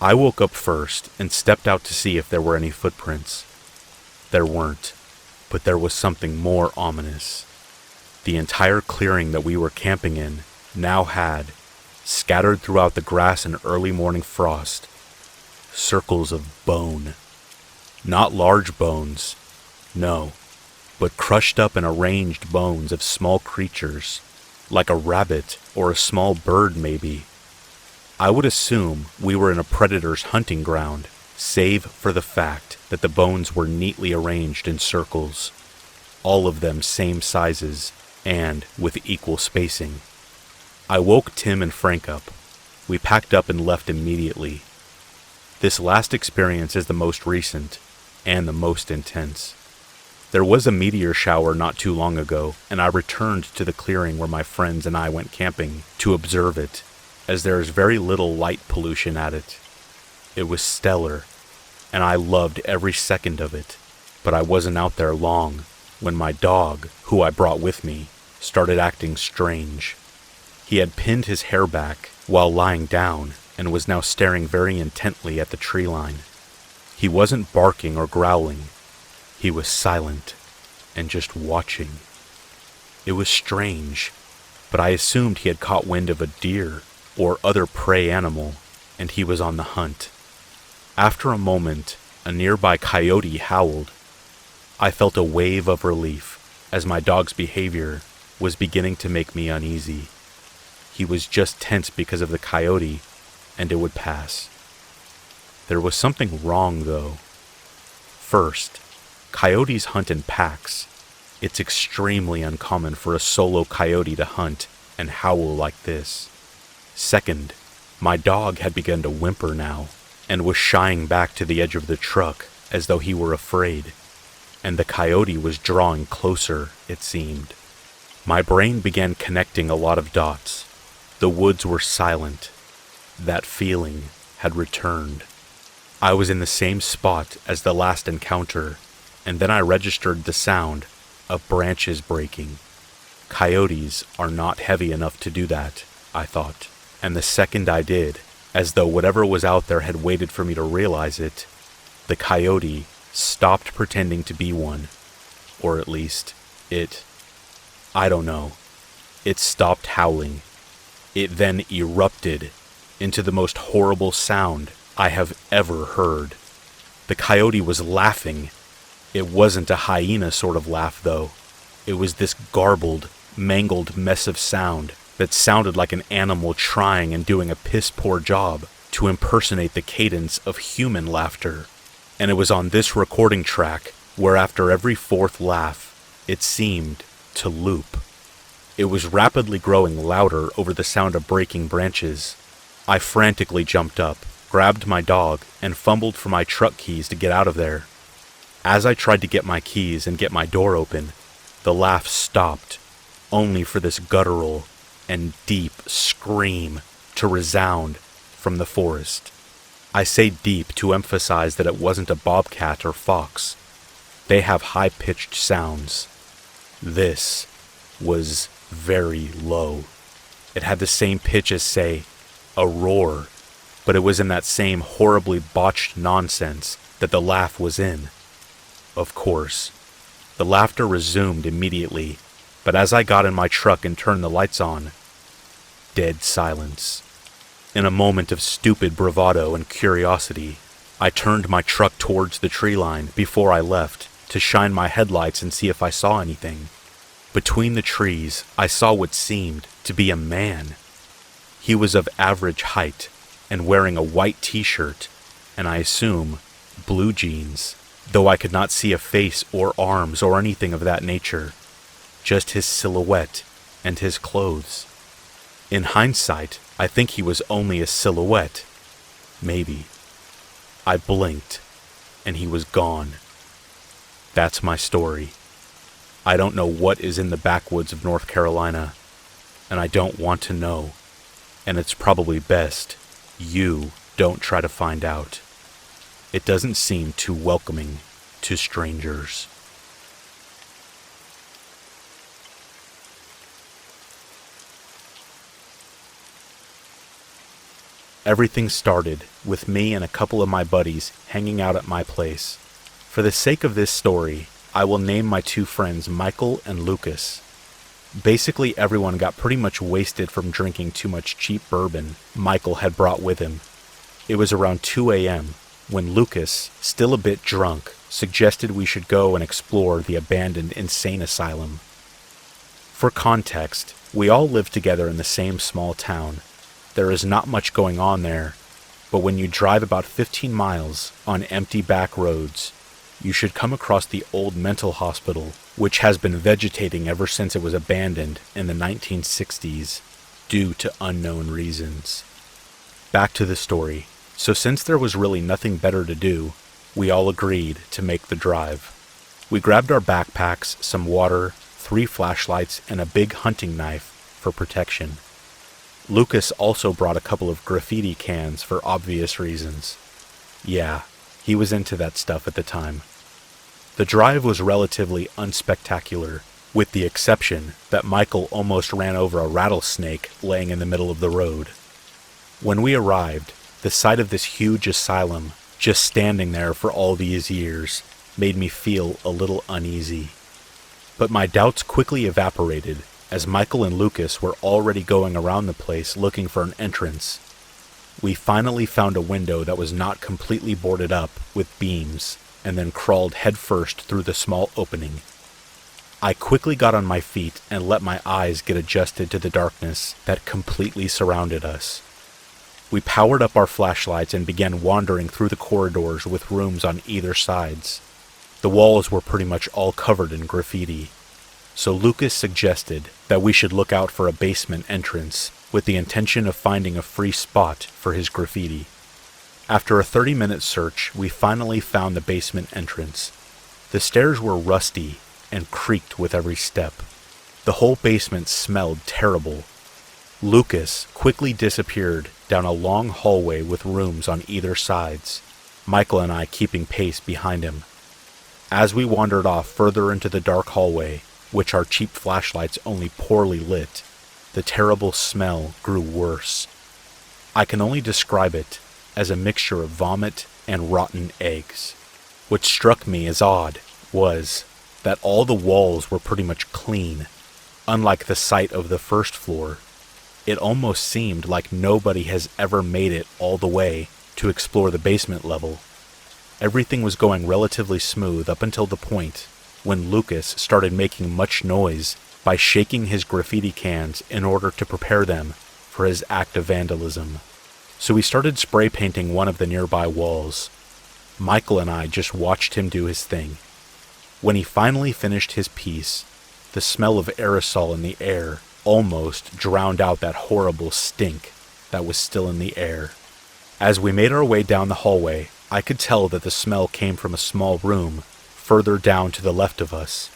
I woke up first and stepped out to see if there were any footprints. There weren't, but there was something more ominous. The entire clearing that we were camping in now had, scattered throughout the grass and early morning frost, circles of bone. Not large bones, no, but crushed up and arranged bones of small creatures, like a rabbit or a small bird maybe. I would assume we were in a predator's hunting ground, save for the fact that the bones were neatly arranged in circles, all of them same sizes and with equal spacing. I woke Tim and Frank up. We packed up and left immediately. This last experience is the most recent and the most intense. There was a meteor shower not too long ago, and I returned to the clearing where my friends and I went camping to observe it, as there is very little light pollution at it. It was stellar, and I loved every second of it, but I wasn't out there long when my dog, who I brought with me, started acting strange. He had pinned his hair back while lying down and was now staring very intently at the tree line. He wasn't barking or growling. He was silent and just watching. It was strange, but I assumed he had caught wind of a deer or other prey animal, and he was on the hunt. After a moment, a nearby coyote howled. I felt a wave of relief, as my dog's behavior was beginning to make me uneasy. He was just tense because of the coyote, and it would pass. There was something wrong, though. First, coyotes hunt in packs. It's extremely uncommon for a solo coyote to hunt and howl like this. Second, my dog had begun to whimper now, and was shying back to the edge of the truck as though he were afraid, and the coyote was drawing closer, it seemed. My brain began connecting a lot of dots. The woods were silent. That feeling had returned. I was in the same spot as the last encounter, and then I registered the sound of branches breaking. Coyotes are not heavy enough to do that, I thought, and the second I did, as though whatever was out there had waited for me to realize it, the coyote stopped pretending to be one, or at least, I don't know, it stopped howling. It then erupted into the most horrible sound I have ever heard. The coyote was laughing. It wasn't a hyena sort of laugh, though. It was this garbled, mangled mess of sound that sounded like an animal trying and doing a piss-poor job to impersonate the cadence of human laughter. And it was on this recording track where after every fourth laugh, it seemed to loop. It was rapidly growing louder over the sound of breaking branches. I frantically jumped up, grabbed my dog, and fumbled for my truck keys to get out of there. As I tried to get my keys and get my door open, the laugh stopped, only for this guttural and deep scream to resound from the forest. I say deep to emphasize that it wasn't a bobcat or fox. They have high-pitched sounds. This was very low. It had the same pitch as, say, a roar, but it was in that same horribly botched nonsense that the laugh was in. Of course, the laughter resumed immediately, but as I got in my truck and turned the lights on, dead silence. In a moment of stupid bravado and curiosity, I turned my truck towards the tree line before I left to shine my headlights and see if I saw anything. Between the trees, I saw what seemed to be a man. He was of average height and wearing a white t-shirt, and I assume blue jeans, though I could not see a face or arms or anything of that nature, just his silhouette and his clothes. In hindsight, I think he was only a silhouette. Maybe. I blinked, and he was gone. That's my story. I don't know what is in the backwoods of North Carolina, and I don't want to know, and it's probably best you don't try to find out. It doesn't seem too welcoming to strangers. Everything started with me and a couple of my buddies hanging out at my place. For the sake of this story, I will name my two friends Michael and Lucas. Basically, everyone got pretty much wasted from drinking too much cheap bourbon Michael had brought with him. It was around 2 a.m., when Lucas, still a bit drunk, suggested we should go and explore the abandoned insane asylum. For context, we all live together in the same small town. There is not much going on there, but when you drive about 15 miles on empty back roads, you should come across the old mental hospital, which has been vegetating ever since it was abandoned in the 1960s, due to unknown reasons. Back to the story. So since there was really nothing better to do, we all agreed to make the drive. We grabbed our backpacks, some water, 3 flashlights, and a big hunting knife for protection. Lucas also brought a couple of graffiti cans for obvious reasons. Yeah, he was into that stuff at the time. The drive was relatively unspectacular, with the exception that Michael almost ran over a rattlesnake laying in the middle of the road. When we arrived, the sight of this huge asylum, just standing there for all these years, made me feel a little uneasy. But my doubts quickly evaporated, as Michael and Lucas were already going around the place looking for an entrance. We finally found a window that was not completely boarded up with beams, and then crawled headfirst through the small opening. I quickly got on my feet and let my eyes get adjusted to the darkness that completely surrounded us. We powered up our flashlights and began wandering through the corridors with rooms on either sides. The walls were pretty much all covered in graffiti, so Lucas suggested that we should look out for a basement entrance with the intention of finding a free spot for his graffiti. After a 30-minute search, we finally found the basement entrance. The stairs were rusty and creaked with every step. The whole basement smelled terrible. Lucas quickly disappeared down a long hallway with rooms on either sides, Michael and I keeping pace behind him. As we wandered off further into the dark hallway, which our cheap flashlights only poorly lit, the terrible smell grew worse. I can only describe it as a mixture of vomit and rotten eggs. What struck me as odd was that all the walls were pretty much clean. Unlike the site of the first floor, it almost seemed like nobody has ever made it all the way to explore the basement level. Everything was going relatively smooth up until the point when Lucas started making much noise by shaking his graffiti cans in order to prepare them for his act of vandalism. So he started spray painting one of the nearby walls. Michael and I just watched him do his thing. When he finally finished his piece, the smell of aerosol in the air almost drowned out that horrible stink that was still in the air. As we made our way down the hallway, I could tell that the smell came from a small room further down to the left of us.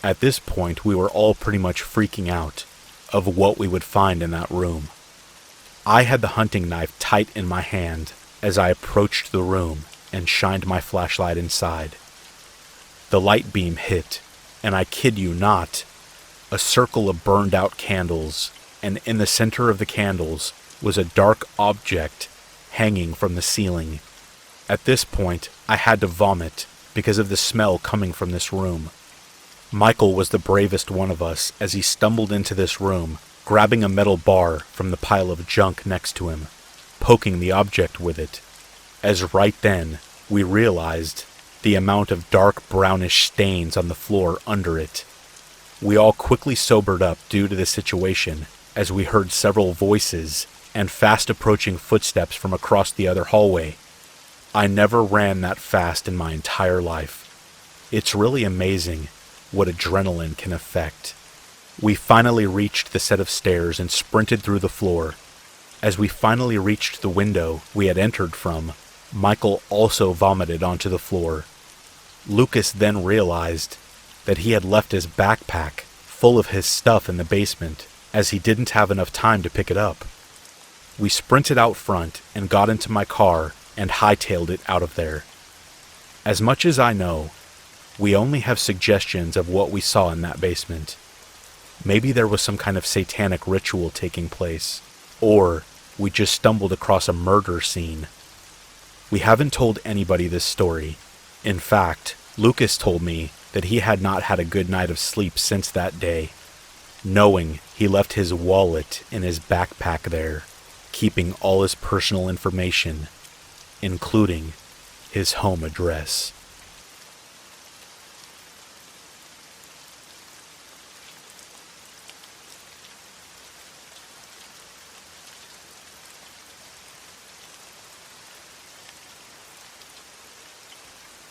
At this point, we were all pretty much freaking out of what we would find in that room. I had the hunting knife tight in my hand as I approached the room and shined my flashlight inside. The light beam hit, and I kid you not, a circle of burned out candles, and in the center of the candles was a dark object hanging from the ceiling. At this point, I had to vomit because of the smell coming from this room. Michael was the bravest one of us as he stumbled into this room, grabbing a metal bar from the pile of junk next to him, poking the object with it, as right then we realized the amount of dark brownish stains on the floor under it. We all quickly sobered up due to the situation as we heard several voices and fast approaching footsteps from across the other hallway. I never ran that fast in my entire life. It's really amazing what adrenaline can affect. We finally reached the set of stairs and sprinted through the floor. As we finally reached the window we had entered from, Michael also vomited onto the floor. Lucas then realized that he had left his backpack full of his stuff in the basement, as he didn't have enough time to pick it up. We sprinted out front and got into my car and hightailed it out of there. As much as I know, we only have suggestions of what we saw in that basement. Maybe there was some kind of satanic ritual taking place, or we just stumbled across a murder scene. We haven't told anybody this story. In fact, Lucas told me that he had not had a good night of sleep since that day, knowing he left his wallet in his backpack there, keeping all his personal information, including his home address.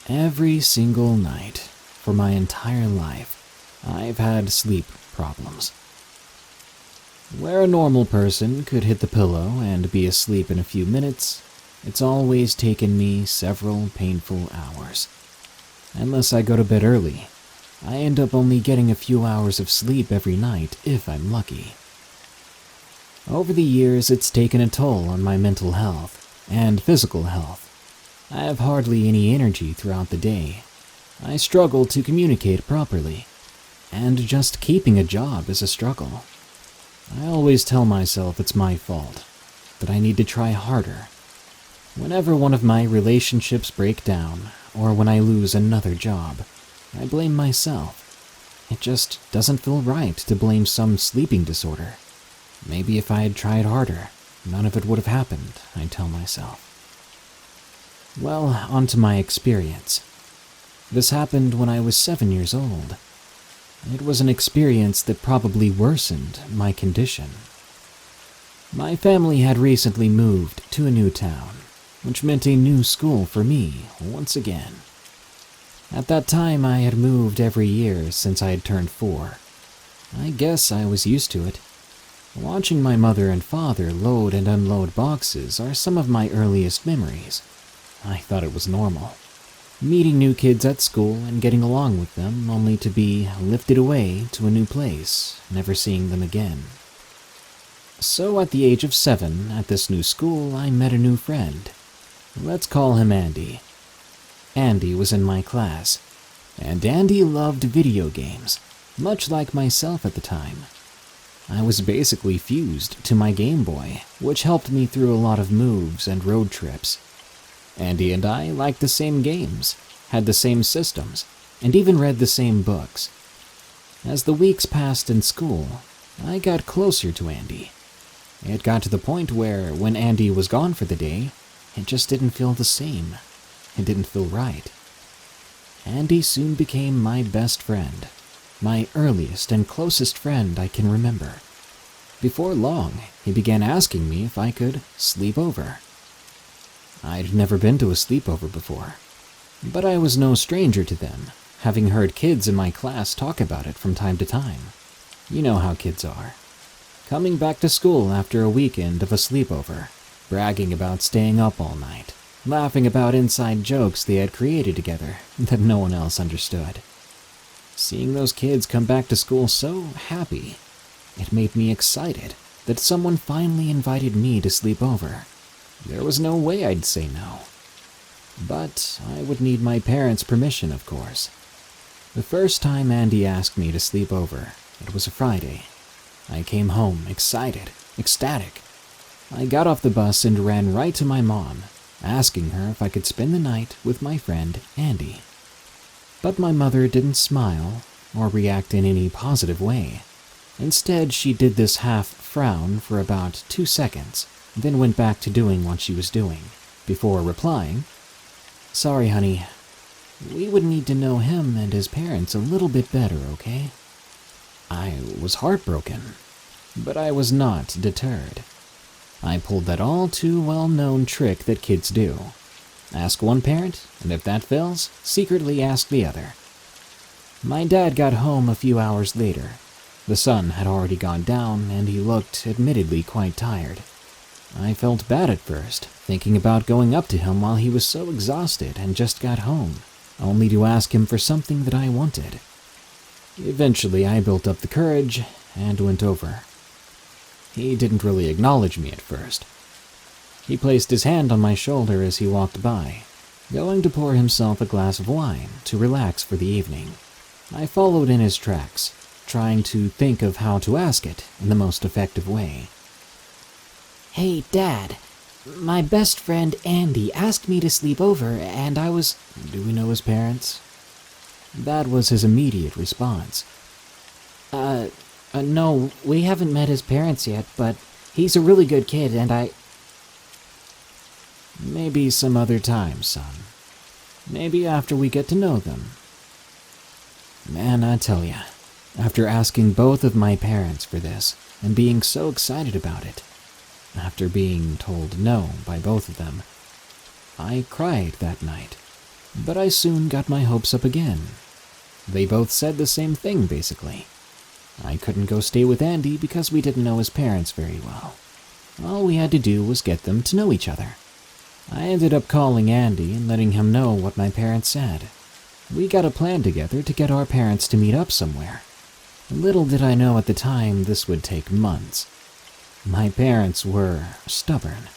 Every single night, for my entire life, I've had sleep problems. Where a normal person could hit the pillow and be asleep in a few minutes, it's always taken me several painful hours. Unless I go to bed early, I end up only getting a few hours of sleep every night if I'm lucky. Over the years, it's taken a toll on my mental health and physical health. I have hardly any energy throughout the day. I struggle to communicate properly, and just keeping a job is a struggle. I always tell myself it's my fault, that I need to try harder. Whenever one of my relationships break down, or when I lose another job, I blame myself. It just doesn't feel right to blame some sleeping disorder. Maybe if I had tried harder, none of it would have happened, I tell myself. Well, on to my experience. This happened when I was 7 years old. It was an experience that probably worsened my condition. My family had recently moved to a new town, which meant a new school for me once again. At that time, I had moved every year since I had turned 4. I guess I was used to it. Watching my mother and father load and unload boxes are some of my earliest memories. I thought it was normal. Meeting new kids at school and getting along with them, only to be lifted away to a new place, never seeing them again. So at the age of 7, at this new school, I met a new friend. Let's call him Andy. Andy was in my class, and Andy loved video games, much like myself at the time. I was basically fused to my Game Boy, which helped me through a lot of moves and road trips. Andy and I liked the same games, had the same systems, and even read the same books. As the weeks passed in school, I got closer to Andy. It got to the point where, when Andy was gone for the day, it just didn't feel the same. It didn't feel right. Andy soon became my best friend, my earliest and closest friend I can remember. Before long, he began asking me if I could sleep over. I'd never been to a sleepover before, but I was no stranger to them, having heard kids in my class talk about it from time to time. You know how kids are. Coming back to school after a weekend of a sleepover, bragging about staying up all night, laughing about inside jokes they had created together that no one else understood. Seeing those kids come back to school so happy, it made me excited that someone finally invited me to sleep over. There was no way I'd say no. But I would need my parents' permission, of course. The first time Andy asked me to sleep over, it was a Friday. I came home excited, ecstatic. I got off the bus and ran right to my mom, asking her if I could spend the night with my friend Andy. But my mother didn't smile or react in any positive way. Instead, she did this half frown for about 2 seconds, then went back to doing what she was doing, before replying, "Sorry, honey. We would need to know him and his parents a little bit better, okay?" I was heartbroken, but I was not deterred. I pulled that all too well-known trick that kids do. Ask one parent, and if that fails, secretly ask the other. My dad got home a few hours later. The sun had already gone down, and he looked admittedly quite tired. I felt bad at first, thinking about going up to him while he was so exhausted and just got home, only to ask him for something that I wanted. Eventually, I built up the courage and went over. He didn't really acknowledge me at first. He placed his hand on my shoulder as he walked by, going to pour himself a glass of wine to relax for the evening. I followed in his tracks, trying to think of how to ask it in the most effective way. "Hey, Dad, my best friend Andy asked me to sleep over, and I was..." "Do we know his parents?" That was his immediate response. No, we haven't met his parents yet, but he's a really good kid, and I..." "Maybe some other time, son. Maybe after we get to know them. Man, I tell ya, after asking both of my parents for this and being so excited about it, after being told no by both of them, I cried that night, but I soon got my hopes up again. They both said the same thing, basically. I couldn't go stay with Andy because we didn't know his parents very well. All we had to do was get them to know each other. I ended up calling Andy and letting him know what my parents said. We got a plan together to get our parents to meet up somewhere. Little did I know at the time this would take months. My parents were stubborn.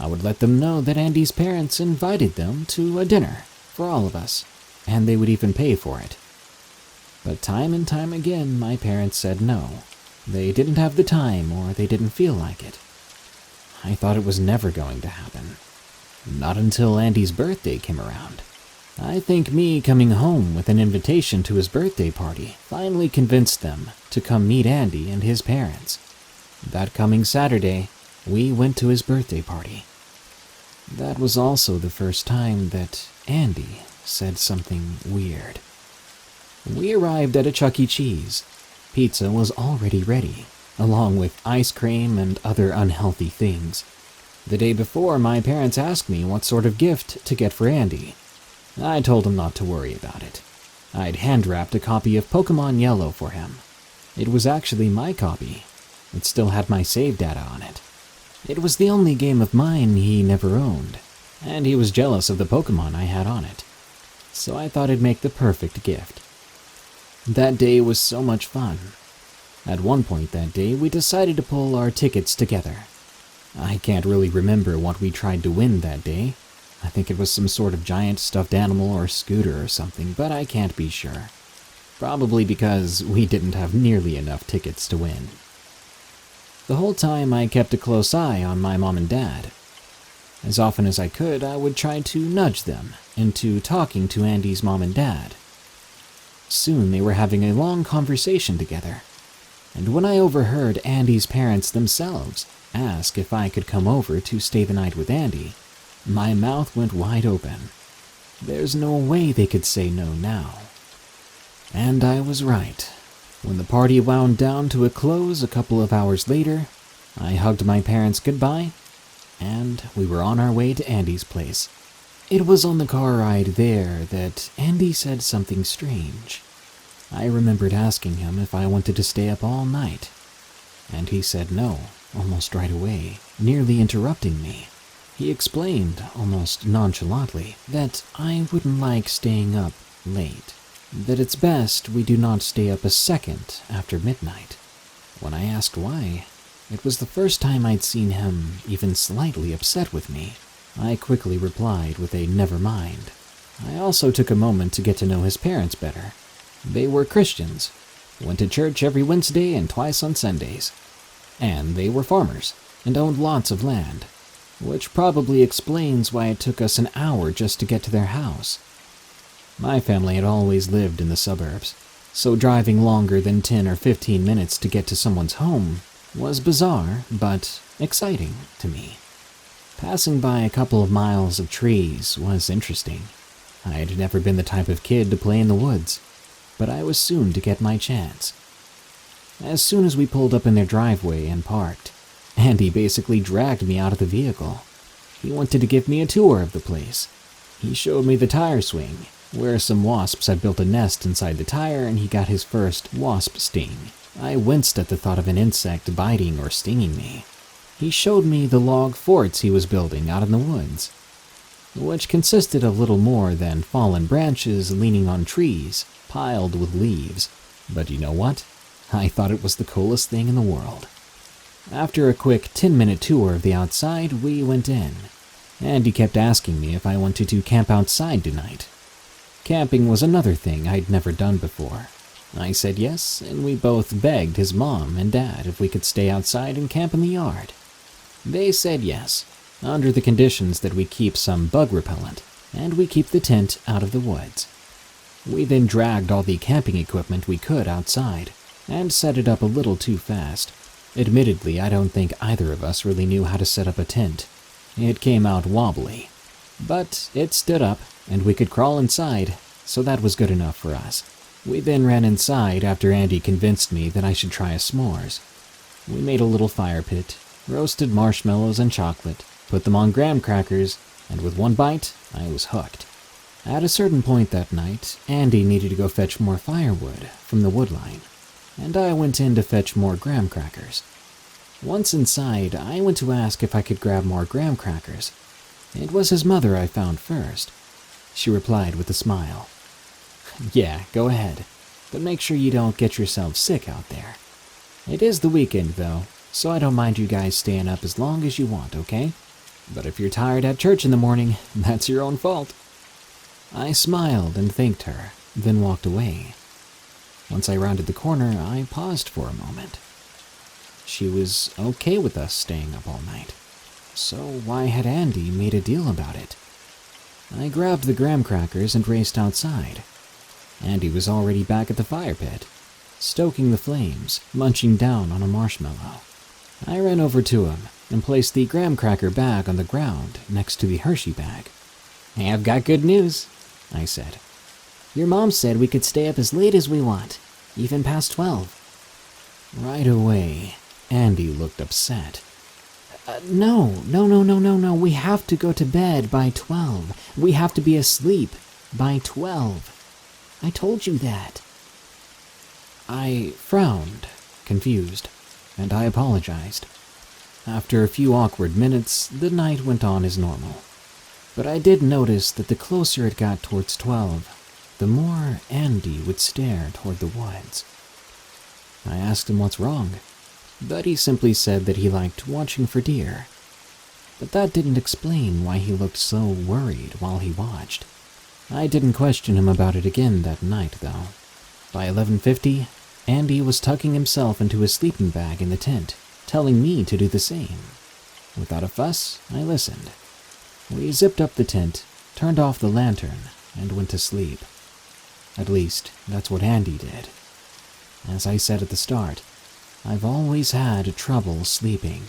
I would let them know that Andy's parents invited them to a dinner for all of us, and they would even pay for it. But time and time again, my parents said no. They didn't have the time, or they didn't feel like it. I thought it was never going to happen. Not until Andy's birthday came around. I think me coming home with an invitation to his birthday party finally convinced them to come meet Andy and his parents. That coming Saturday, we went to his birthday party. That was also the first time that Andy said something weird. We arrived at a Chuck E. Cheese. Pizza was already ready, along with ice cream and other unhealthy things. The day before, my parents asked me what sort of gift to get for Andy. I told them not to worry about it. I'd hand-wrapped a copy of Pokemon Yellow for him. It was actually my copy. It still had my save data on it. It was the only game of mine he never owned, and he was jealous of the Pokemon I had on it. So I thought it'd make the perfect gift. That day was so much fun. At one point that day, we decided to pull our tickets together. I can't really remember what we tried to win that day. I think it was some sort of giant stuffed animal or scooter or something, but I can't be sure. Probably because we didn't have nearly enough tickets to win. The whole time I kept a close eye on my mom and dad. As often as I could, I would try to nudge them into talking to Andy's mom and dad. Soon they were having a long conversation together, and when I overheard Andy's parents themselves ask if I could come over to stay the night with Andy, my mouth went wide open. There's no way they could say no now. And I was right. When the party wound down to a close a couple of hours later, I hugged my parents goodbye, and we were on our way to Andy's place. It was on the car ride there that Andy said something strange. I remembered asking him if I wanted to stay up all night, and he said no, almost right away, nearly interrupting me. He explained, almost nonchalantly, that I wouldn't like staying up late, that it's best we do not stay up a second after midnight. When I asked why, it was the first time I'd seen him even slightly upset with me. I quickly replied with a never mind. I also took a moment to get to know his parents better. They were Christians, went to church every Wednesday and twice on Sundays, and they were farmers and owned lots of land, which probably explains why it took us an hour just to get to their house. My family had always lived in the suburbs, so driving longer than 10 or 15 minutes to get to someone's home was bizarre but exciting to me. Passing by a couple of miles of trees was interesting. I had never been the type of kid to play in the woods, but I was soon to get my chance. As soon as we pulled up in their driveway and parked, Andy basically dragged me out of the vehicle. He wanted to give me a tour of the place. He showed me the tire swing, where some wasps had built a nest inside the tire, and he got his first wasp sting. I winced at the thought of an insect biting or stinging me. He showed me the log forts he was building out in the woods, which consisted of little more than fallen branches leaning on trees, piled with leaves. But you know what? I thought it was the coolest thing in the world. After a quick 10-minute tour of the outside, we went in, and he kept asking me if I wanted to camp outside tonight. Camping was another thing I'd never done before. I said yes, and we both begged his mom and dad if we could stay outside and camp in the yard. They said yes, under the conditions that we keep some bug repellent, and we keep the tent out of the woods. We then dragged all the camping equipment we could outside, and set it up a little too fast. Admittedly, I don't think either of us really knew how to set up a tent. It came out wobbly. But it stood up, and we could crawl inside, so that was good enough for us. We then ran inside after Andy convinced me that I should try a s'mores. We made a little fire pit, roasted marshmallows and chocolate, put them on graham crackers, and with one bite, I was hooked. At a certain point that night, Andy needed to go fetch more firewood from the wood line, and I went in to fetch more graham crackers. Once inside, I went to ask if I could grab more graham crackers. It was his mother I found first. She replied with a smile. "Yeah, go ahead, but make sure you don't get yourself sick out there. It is the weekend, though, so I don't mind you guys staying up as long as you want, okay? But if you're tired at church in the morning, that's your own fault." I smiled and thanked her, then walked away. Once I rounded the corner, I paused for a moment. She was okay with us staying up all night, so why had Andy made a deal about it? I grabbed the graham crackers and raced outside. Andy was already back at the fire pit, stoking the flames, munching down on a marshmallow. I ran over to him and placed the graham cracker bag on the ground next to the Hershey bag. "Hey, I've got good news," I said. Your mom said we could stay up as late as we want, even past 12. Right away, Andy looked upset. No, we have to go to bed by 12. We have to be asleep by 12. I told you that. I frowned, confused, and I apologized. After a few awkward minutes, the night went on as normal. But I did notice that the closer it got towards 12, the more Andy would stare toward the woods. I asked him what's wrong, but he simply said that he liked watching for deer. But that didn't explain why he looked so worried while he watched. I didn't question him about it again that night, though. By 11:50, Andy was tucking himself into his sleeping bag in the tent, telling me to do the same. Without a fuss, I listened. We zipped up the tent, turned off the lantern, and went to sleep. At least, that's what Andy did. As I said at the start, I've always had trouble sleeping.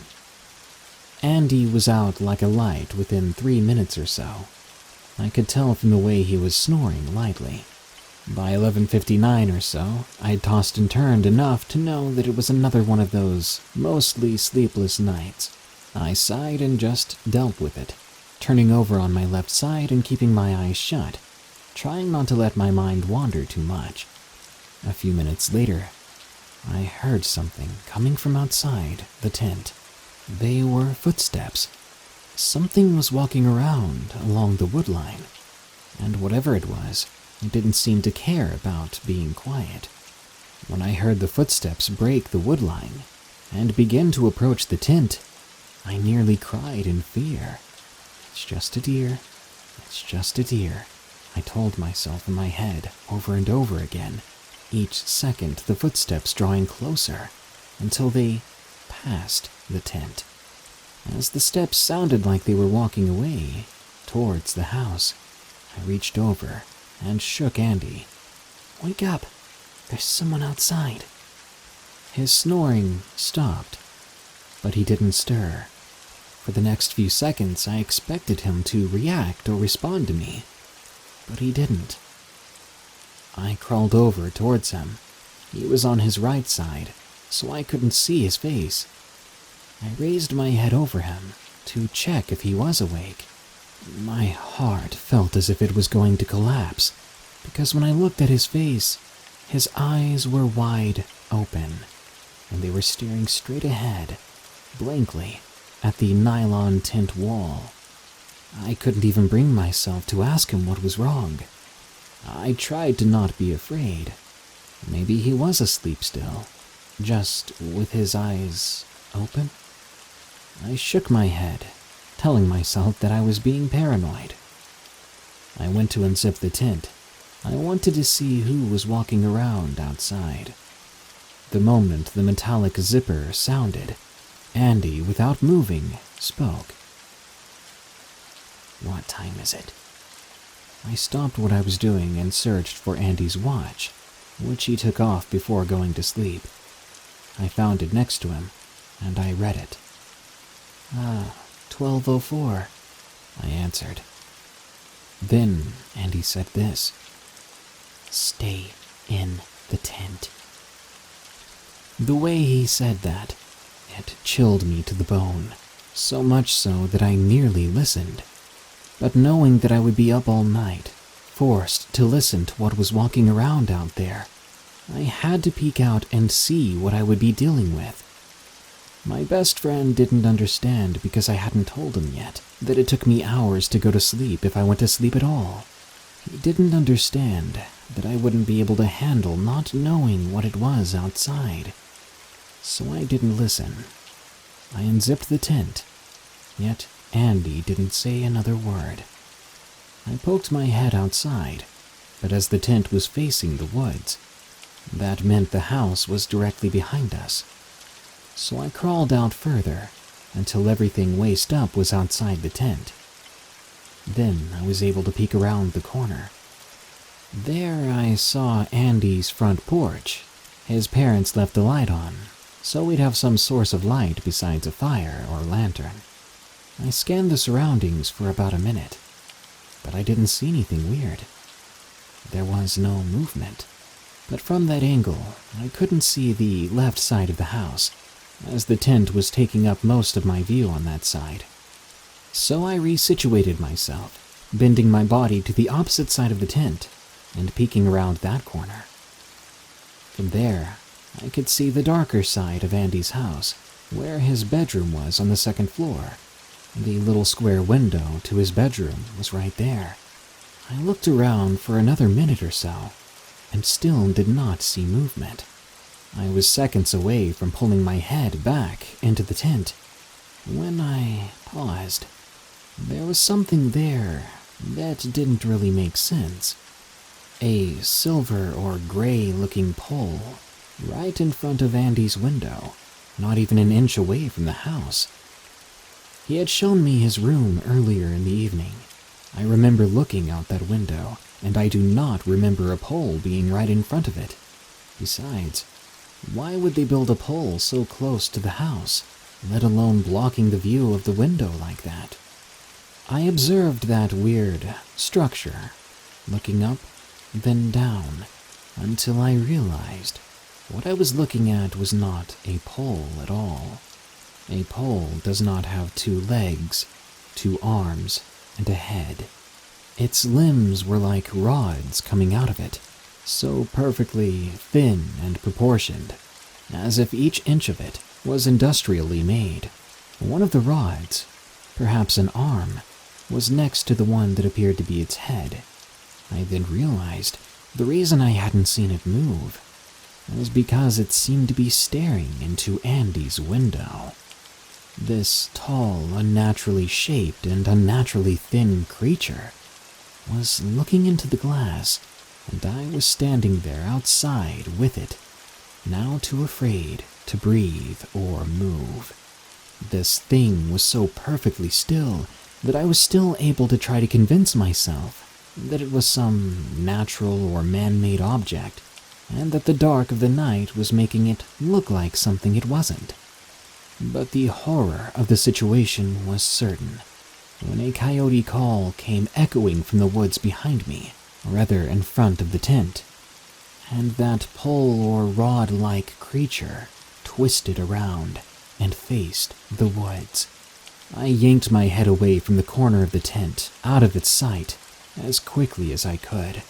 Andy was out like a light within 3 minutes or so. I could tell from the way he was snoring lightly. By 11:59 or so, I'd tossed and turned enough to know that it was another one of those mostly sleepless nights. I sighed and just dealt with it, turning over on my left side and keeping my eyes shut, trying not to let my mind wander too much. A few minutes later, I heard something coming from outside the tent. They were footsteps. Something was walking around along the wood line, and whatever it was, it didn't seem to care about being quiet. When I heard the footsteps break the wood line and begin to approach the tent, I nearly cried in fear. "It's just a deer. It's just a deer," I told myself in my head over and over again, each second the footsteps drawing closer until they passed the tent. As the steps sounded like they were walking away towards the house, I reached over and shook Andy. "Wake up! There's someone outside." His snoring stopped, but he didn't stir. For the next few seconds, I expected him to react or respond to me, but he didn't. I crawled over towards him. He was on his right side, so I couldn't see his face. I raised my head over him to check if he was awake. My heart felt as if it was going to collapse, because when I looked at his face, his eyes were wide open, and they were staring straight ahead, blankly, at the nylon tent wall. I couldn't even bring myself to ask him what was wrong. I tried to not be afraid. Maybe he was asleep still, just with his eyes open. I shook my head, telling myself that I was being paranoid. I went to unzip the tent. I wanted to see who was walking around outside. The moment the metallic zipper sounded, Andy, without moving, spoke. "What time is it?" I stopped what I was doing and searched for Andy's watch, which he took off before going to sleep. I found it next to him, and I read it. 12:04, I answered. Then Andy said this. Stay in the tent. The way he said that, it chilled me to the bone, so much so that I nearly listened. But knowing that I would be up all night, forced to listen to what was walking around out there, I had to peek out and see what I would be dealing with. My best friend didn't understand because I hadn't told him yet that it took me hours to go to sleep if I went to sleep at all. He didn't understand that I wouldn't be able to handle not knowing what it was outside. So I didn't listen. I unzipped the tent, yet Andy didn't say another word. I poked my head outside, but as the tent was facing the woods, that meant the house was directly behind us. So I crawled out further until everything waist up was outside the tent. Then I was able to peek around the corner. There I saw Andy's front porch. His parents left the light on, so we'd have some source of light besides a fire or lantern. I scanned the surroundings for about a minute, but I didn't see anything weird. There was no movement, but from that angle, I couldn't see the left side of the house, as the tent was taking up most of my view on that side. So I resituated myself, bending my body to the opposite side of the tent and peeking around that corner. From there, I could see the darker side of Andy's house, where his bedroom was on the second floor. The little square window to his bedroom was right there. I looked around for another minute or so, and still did not see movement. I was seconds away from pulling my head back into the tent. When I paused, there was something there that didn't really make sense. A silver or gray-looking pole right in front of Andy's window, not even an inch away from the house. He had shown me his room earlier in the evening. I remember looking out that window, and I do not remember a pole being right in front of it. Besides, why would they build a pole so close to the house, let alone blocking the view of the window like that? I observed that weird structure, looking up, then down, until I realized what I was looking at was not a pole at all. A pole does not have 2 legs, 2 arms, and a head. Its limbs were like rods coming out of it, so perfectly thin and proportioned, as if each inch of it was industrially made. One of the rods, perhaps an arm, was next to the one that appeared to be its head. I then realized the reason I hadn't seen it move was because it seemed to be staring into Andy's window. This tall, unnaturally shaped and unnaturally thin creature was looking into the glass, and I was standing there outside with it, now too afraid to breathe or move. This thing was so perfectly still that I was still able to try to convince myself that it was some natural or man-made object, and that the dark of the night was making it look like something it wasn't. But the horror of the situation was certain when a coyote call came echoing from the woods behind me, or rather in front of the tent, and that pole or rod-like creature twisted around and faced the woods. I yanked my head away from the corner of the tent, out of its sight, as quickly as I could,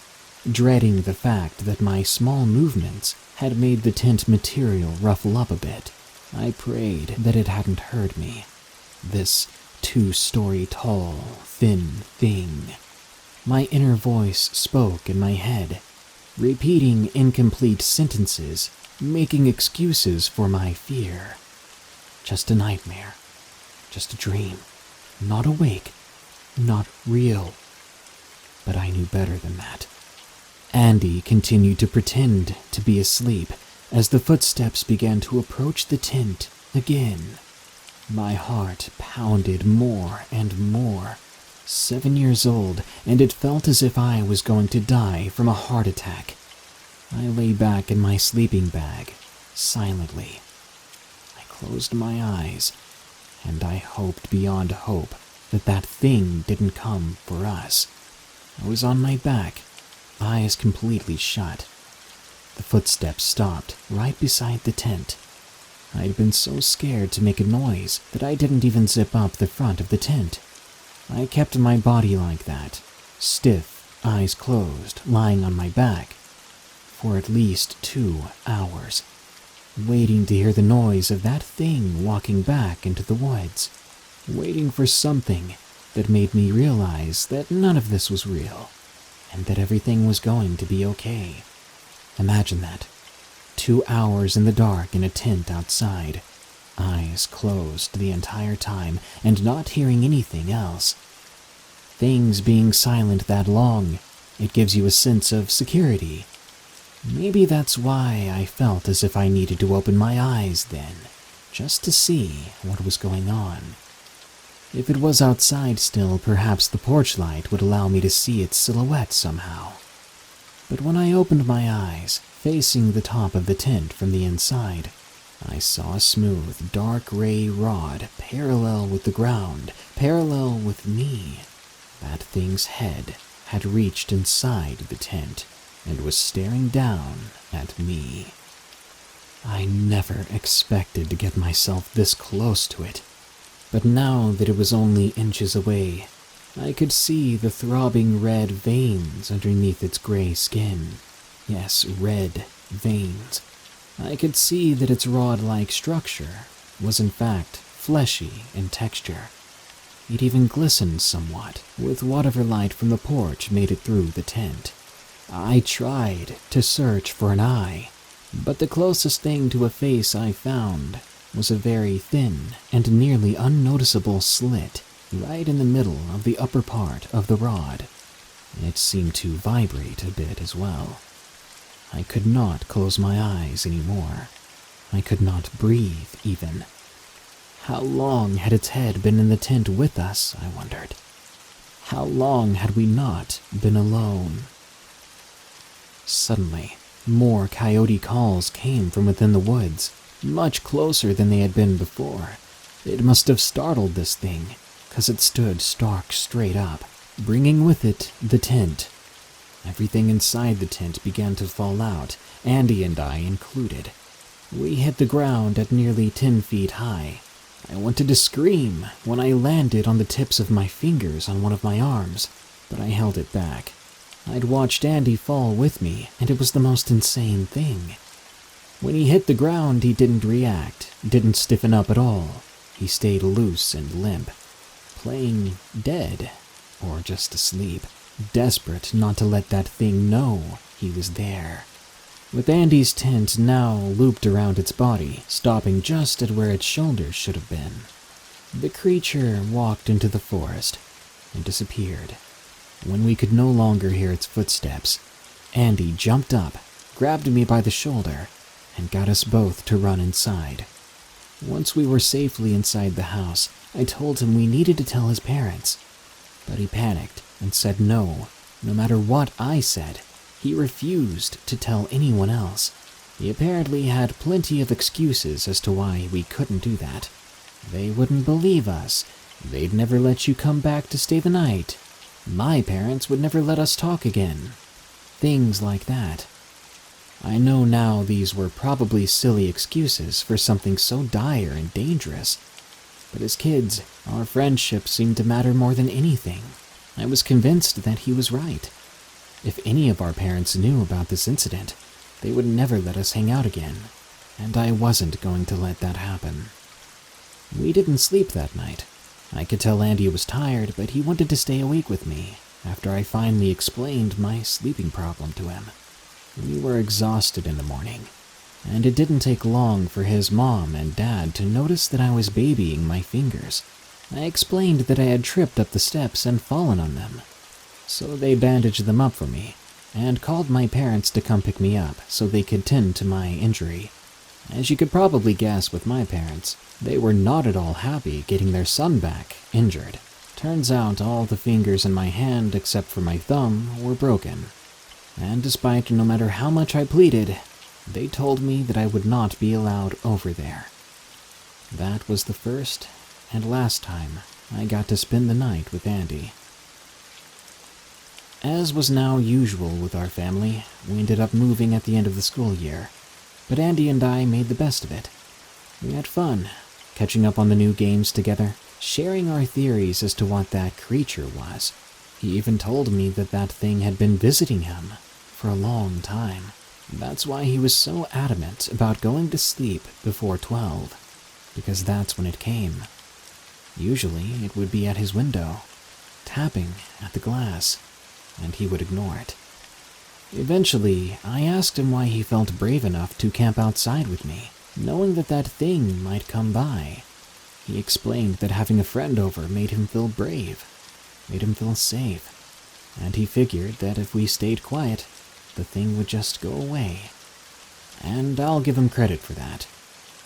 dreading the fact that my small movements had made the tent material ruffle up a bit. I prayed that it hadn't heard me. This 2-story tall, thin thing. My inner voice spoke in my head, repeating incomplete sentences, making excuses for my fear. Just a nightmare. Just a dream. Not awake. Not real. But I knew better than that. Andy continued to pretend to be asleep as the footsteps began to approach the tent again. My heart pounded more and more. 7 years old, and it felt as if I was going to die from a heart attack. I lay back in my sleeping bag, silently. I closed my eyes, and I hoped beyond hope that that thing didn't come for us. I was on my back, eyes completely shut. The footsteps stopped right beside the tent. I'd been so scared to make a noise that I didn't even zip up the front of the tent. I kept my body like that, stiff, eyes closed, lying on my back, for at least 2 hours, waiting to hear the noise of that thing walking back into the woods, waiting for something that made me realize that none of this was real, and that everything was going to be okay. Imagine that. 2 hours in the dark in a tent outside, eyes closed the entire time, and not hearing anything else. Things being silent that long, it gives you a sense of security. Maybe that's why I felt as if I needed to open my eyes then, just to see what was going on. If it was outside still, perhaps the porch light would allow me to see its silhouette somehow. But when I opened my eyes, facing the top of the tent from the inside, I saw a smooth, dark gray rod parallel with the ground, parallel with me. That thing's head had reached inside the tent and was staring down at me. I never expected to get myself this close to it, but now that it was only inches away, I could see the throbbing red veins underneath its gray skin. Yes, red veins. I could see that its rod-like structure was in fact fleshy in texture. It even glistened somewhat with whatever light from the porch made it through the tent. I tried to search for an eye, but the closest thing to a face I found was a very thin and nearly unnoticeable slit right in the middle of the upper part of the rod. It seemed to vibrate a bit as well. I could not close my eyes anymore. I could not breathe even. How long had its head been in the tent with us, I wondered? How long had we not been alone? Suddenly, more coyote calls came from within the woods, much closer than they had been before. It must have startled this thing, 'cause it stood stark straight up, bringing with it the tent. Everything inside the tent began to fall out, Andy and I included. We hit the ground at nearly 10 feet high. I wanted to scream when I landed on the tips of my fingers on one of my arms, but I held it back. I'd watched Andy fall with me, and it was the most insane thing. When he hit the ground, he didn't react, didn't stiffen up at all. He stayed loose and limp, playing dead, or just asleep, desperate not to let that thing know he was there. With Andy's tent now looped around its body, stopping just at where its shoulders should have been, the creature walked into the forest and disappeared. When we could no longer hear its footsteps, Andy jumped up, grabbed me by the shoulder, and got us both to run inside. Once we were safely inside the house, I told him we needed to tell his parents, but he panicked and said no matter what I said. He refused to tell anyone else. He apparently had plenty of excuses as to why we couldn't do that. They wouldn't believe us. They'd never let you come back to stay the night. My parents would never let us talk again. Things like that. I know now these were probably silly excuses for something so dire and dangerous. But as kids, our friendship seemed to matter more than anything. I was convinced that he was right. If any of our parents knew about this incident, they would never let us hang out again, and I wasn't going to let that happen. We didn't sleep that night. I could tell Andy was tired, but he wanted to stay awake with me after I finally explained my sleeping problem to him. We were exhausted in the morning, and it didn't take long for his mom and dad to notice that I was babying my fingers. I explained that I had tripped up the steps and fallen on them. So they bandaged them up for me, and called my parents to come pick me up so they could tend to my injury. As you could probably guess with my parents, they were not at all happy getting their son back, injured. Turns out all the fingers in my hand except for my thumb were broken. And despite no matter how much I pleaded, they told me that I would not be allowed over there. That was the first and last time I got to spend the night with Andy. As was now usual with our family, we ended up moving at the end of the school year, but Andy and I made the best of it. We had fun, catching up on the new games together, sharing our theories as to what that creature was. He even told me that that thing had been visiting him for a long time. That's why he was so adamant about going to sleep before 12, because that's when it came. Usually, it would be at his window, tapping at the glass, and he would ignore it. Eventually, I asked him why he felt brave enough to camp outside with me, knowing that that thing might come by. He explained that having a friend over made him feel brave, made him feel safe, and he figured that if we stayed quiet, the thing would just go away. And I'll give him credit for that.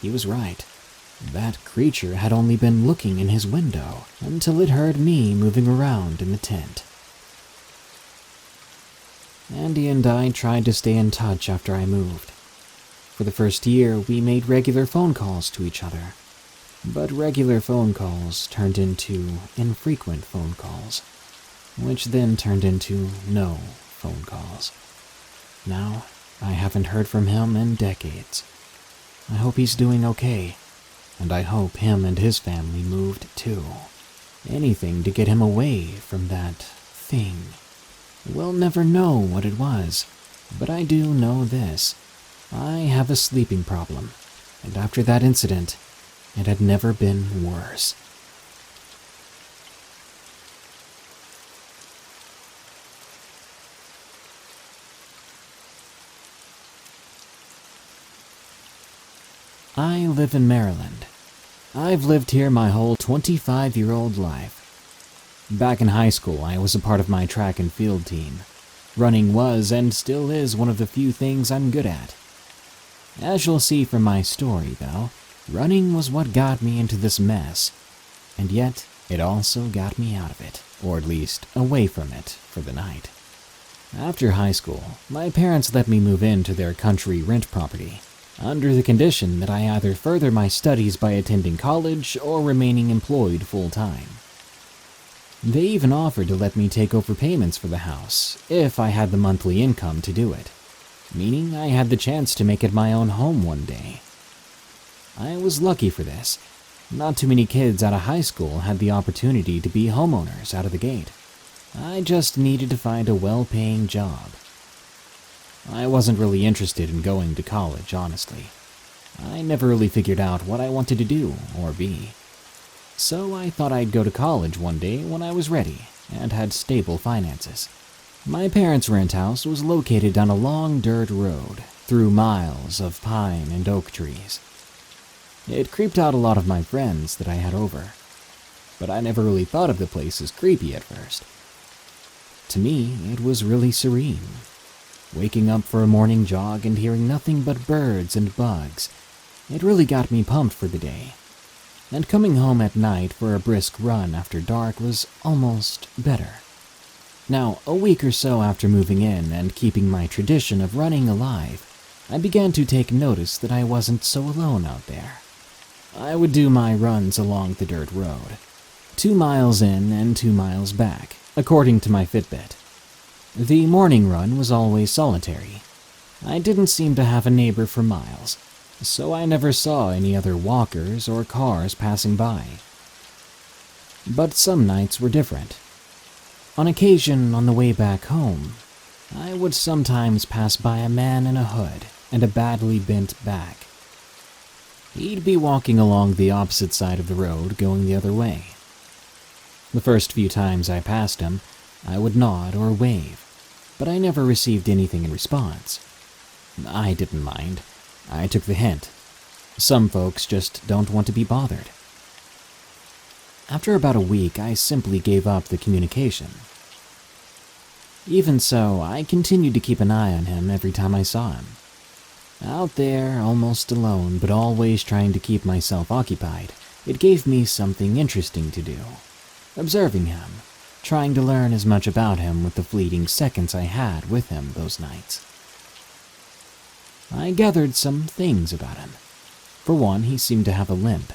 He was right. That creature had only been looking in his window until it heard me moving around in the tent. Andy and I tried to stay in touch after I moved. For the first year, we made regular phone calls to each other. But regular phone calls turned into infrequent phone calls, which then turned into no phone calls. Now, I haven't heard from him in decades. I hope he's doing okay, and I hope him and his family moved too. Anything to get him away from that thing. We'll never know what it was, but I do know this. I have a sleeping problem, and after that incident, it had never been worse. I live in Maryland. I've lived here my whole 25-year-old life. Back in high school, I was a part of my track and field team. Running was and still is one of the few things I'm good at. As you'll see from my story, though, running was what got me into this mess, and yet it also got me out of it, or at least away from it, for the night. After high school, my parents let me move into their country rent property, under the condition that I either further my studies by attending college or remaining employed full-time. They even offered to let me take over payments for the house, if I had the monthly income to do it, meaning I had the chance to make it my own home one day. I was lucky for this. Not too many kids out of high school had the opportunity to be homeowners out of the gate. I just needed to find a well-paying job. I wasn't really interested in going to college, honestly. I never really figured out what I wanted to do or be. So I thought I'd go to college one day when I was ready and had stable finances. My parents' rent house was located on a long dirt road through miles of pine and oak trees. It creeped out a lot of my friends that I had over, but I never really thought of the place as creepy at first. To me, it was really serene. Waking up for a morning jog and hearing nothing but birds and bugs, it really got me pumped for the day. And coming home at night for a brisk run after dark was almost better. Now, a week or so after moving in and keeping my tradition of running alive, I began to take notice that I wasn't so alone out there. I would do my runs along the dirt road, 2 miles in and 2 miles back, according to my Fitbit. The morning run was always solitary. I didn't seem to have a neighbor for miles, so I never saw any other walkers or cars passing by. But some nights were different. On occasion, on the way back home, I would sometimes pass by a man in a hood and a badly bent back. He'd be walking along the opposite side of the road, going the other way. The first few times I passed him, I would nod or wave, but I never received anything in response. I didn't mind. I took the hint. Some folks just don't want to be bothered. After about a week, I simply gave up the communication. Even so, I continued to keep an eye on him every time I saw him. Out there, almost alone, but always trying to keep myself occupied, it gave me something interesting to do. Observing him, trying to learn as much about him with the fleeting seconds I had with him those nights. I gathered some things about him. For one, he seemed to have a limp,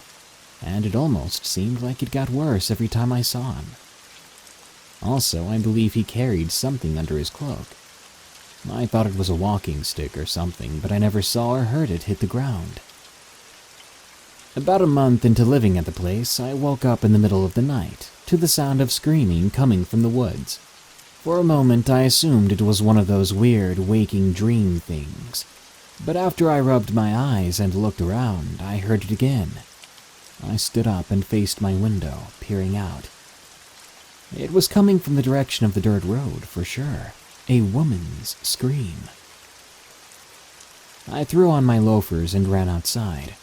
and it almost seemed like it got worse every time I saw him. Also, I believe he carried something under his cloak. I thought it was a walking stick or something, but I never saw or heard it hit the ground. About a month into living at the place, I woke up in the middle of the night to the sound of screaming coming from the woods. For a moment, I assumed it was one of those weird waking dream things. But after I rubbed my eyes and looked around, I heard it again. I stood up and faced my window, peering out. It was coming from the direction of the dirt road, for sure. A woman's scream. I threw on my loafers and ran outside.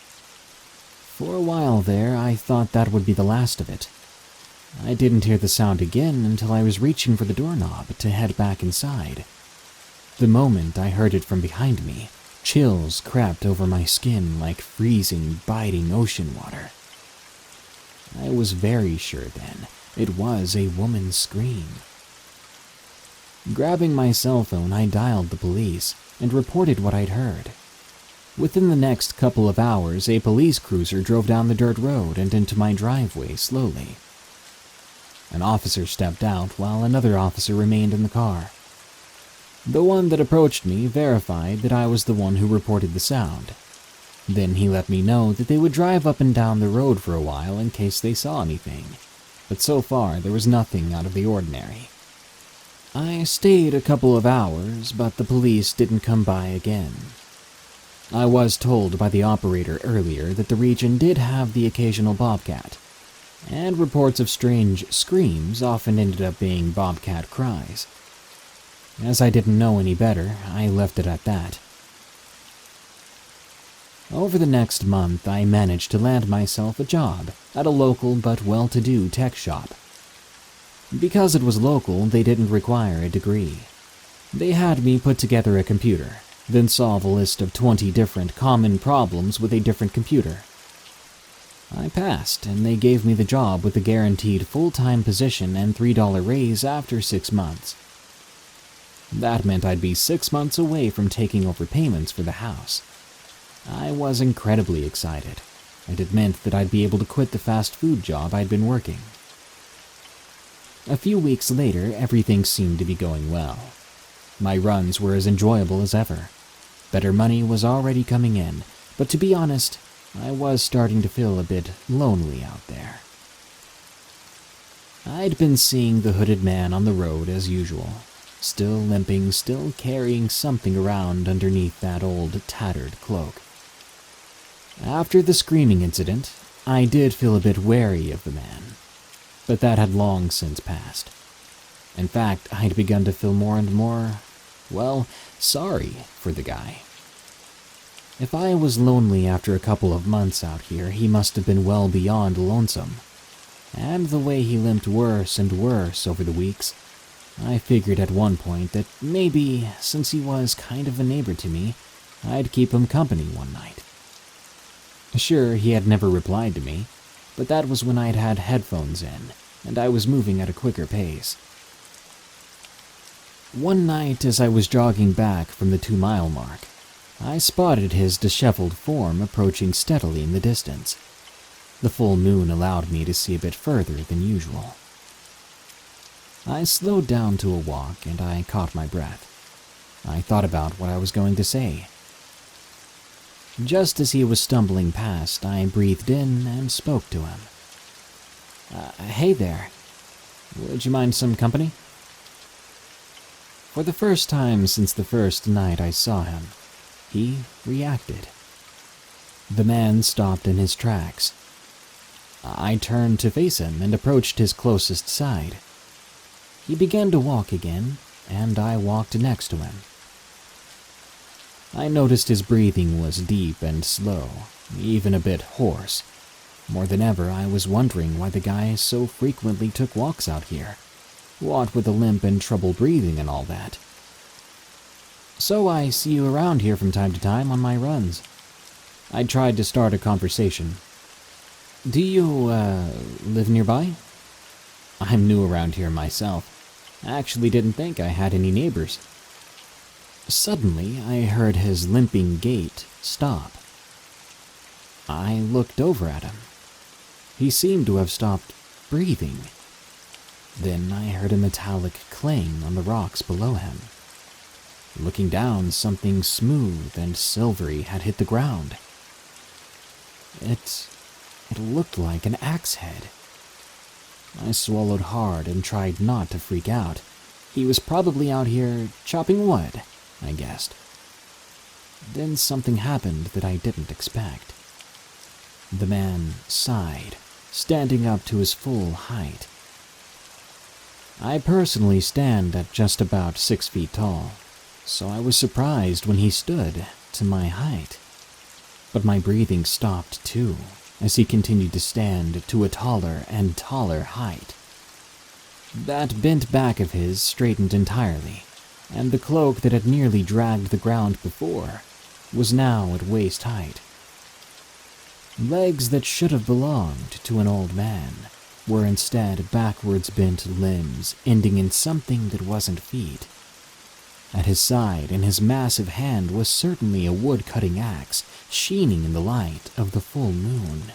For a while there, I thought that would be the last of it. I didn't hear the sound again until I was reaching for the doorknob to head back inside. The moment I heard it from behind me, chills crept over my skin like freezing, biting ocean water. I was very sure then it was a woman's scream. Grabbing my cell phone, I dialed the police and reported what I'd heard. Within the next couple of hours, a police cruiser drove down the dirt road and into my driveway slowly. An officer stepped out while another officer remained in the car. The one that approached me verified that I was the one who reported the sound. Then he let me know that they would drive up and down the road for a while in case they saw anything, but so far there was nothing out of the ordinary. I stayed a couple of hours, but the police didn't come by again. I was told by the operator earlier that the region did have the occasional bobcat, and reports of strange screams often ended up being bobcat cries. As I didn't know any better, I left it at that. Over the next month, I managed to land myself a job at a local but well-to-do tech shop. Because it was local, they didn't require a degree. They had me put together a computer, then solve a list of 20 different common problems with a different computer. I passed, and they gave me the job with a guaranteed full-time position and $3 raise after 6 months. That meant I'd be 6 months away from taking over payments for the house. I was incredibly excited, and it meant that I'd be able to quit the fast food job I'd been working. A few weeks later, everything seemed to be going well. My runs were as enjoyable as ever. Better money was already coming in, but to be honest, I was starting to feel a bit lonely out there. I'd been seeing the hooded man on the road as usual, still limping, still carrying something around underneath that old, tattered cloak. After the screaming incident, I did feel a bit wary of the man, but that had long since passed. In fact, I'd begun to feel more and more, sorry for the guy. If I was lonely after a couple of months out here, he must have been well beyond lonesome. And the way he limped worse and worse over the weeks, I figured at one point that maybe, since he was kind of a neighbor to me, I'd keep him company one night. Sure, he had never replied to me, but that was when I'd had headphones in, and I was moving at a quicker pace. One night, as I was jogging back from the 2-mile mark, I spotted his disheveled form approaching steadily in the distance. The full moon allowed me to see a bit further than usual. I slowed down to a walk, and I caught my breath. I thought about what I was going to say. Just as he was stumbling past, I breathed in and spoke to him. Hey there. Would you mind some company? For the first time since the first night I saw him, he reacted. The man stopped in his tracks. I turned to face him and approached his closest side. He began to walk again, and I walked next to him. I noticed his breathing was deep and slow, even a bit hoarse. More than ever, I was wondering why the guy so frequently took walks out here, what with a limp and trouble breathing and all that. So I see you around here from time to time on my runs. I tried to start a conversation. Do you, live nearby? I'm new around here myself. I actually didn't think I had any neighbors. Suddenly, I heard his limping gait stop. I looked over at him. He seemed to have stopped breathing. Then I heard a metallic clang on the rocks below him. Looking down, something smooth and silvery had hit the ground. It looked like an axe head. I swallowed hard and tried not to freak out. He was probably out here chopping wood, I guessed. Then something happened that I didn't expect. The man sighed, standing up to his full height. I personally stand at just about 6 feet tall, so I was surprised when he stood to my height. But my breathing stopped too, as he continued to stand to a taller and taller height. That bent back of his straightened entirely, and the cloak that had nearly dragged the ground before was now at waist height. Legs that should have belonged to an old man were instead backwards bent limbs ending in something that wasn't feet. At his side, in his massive hand, was certainly a wood-cutting axe, sheening in the light of the full moon.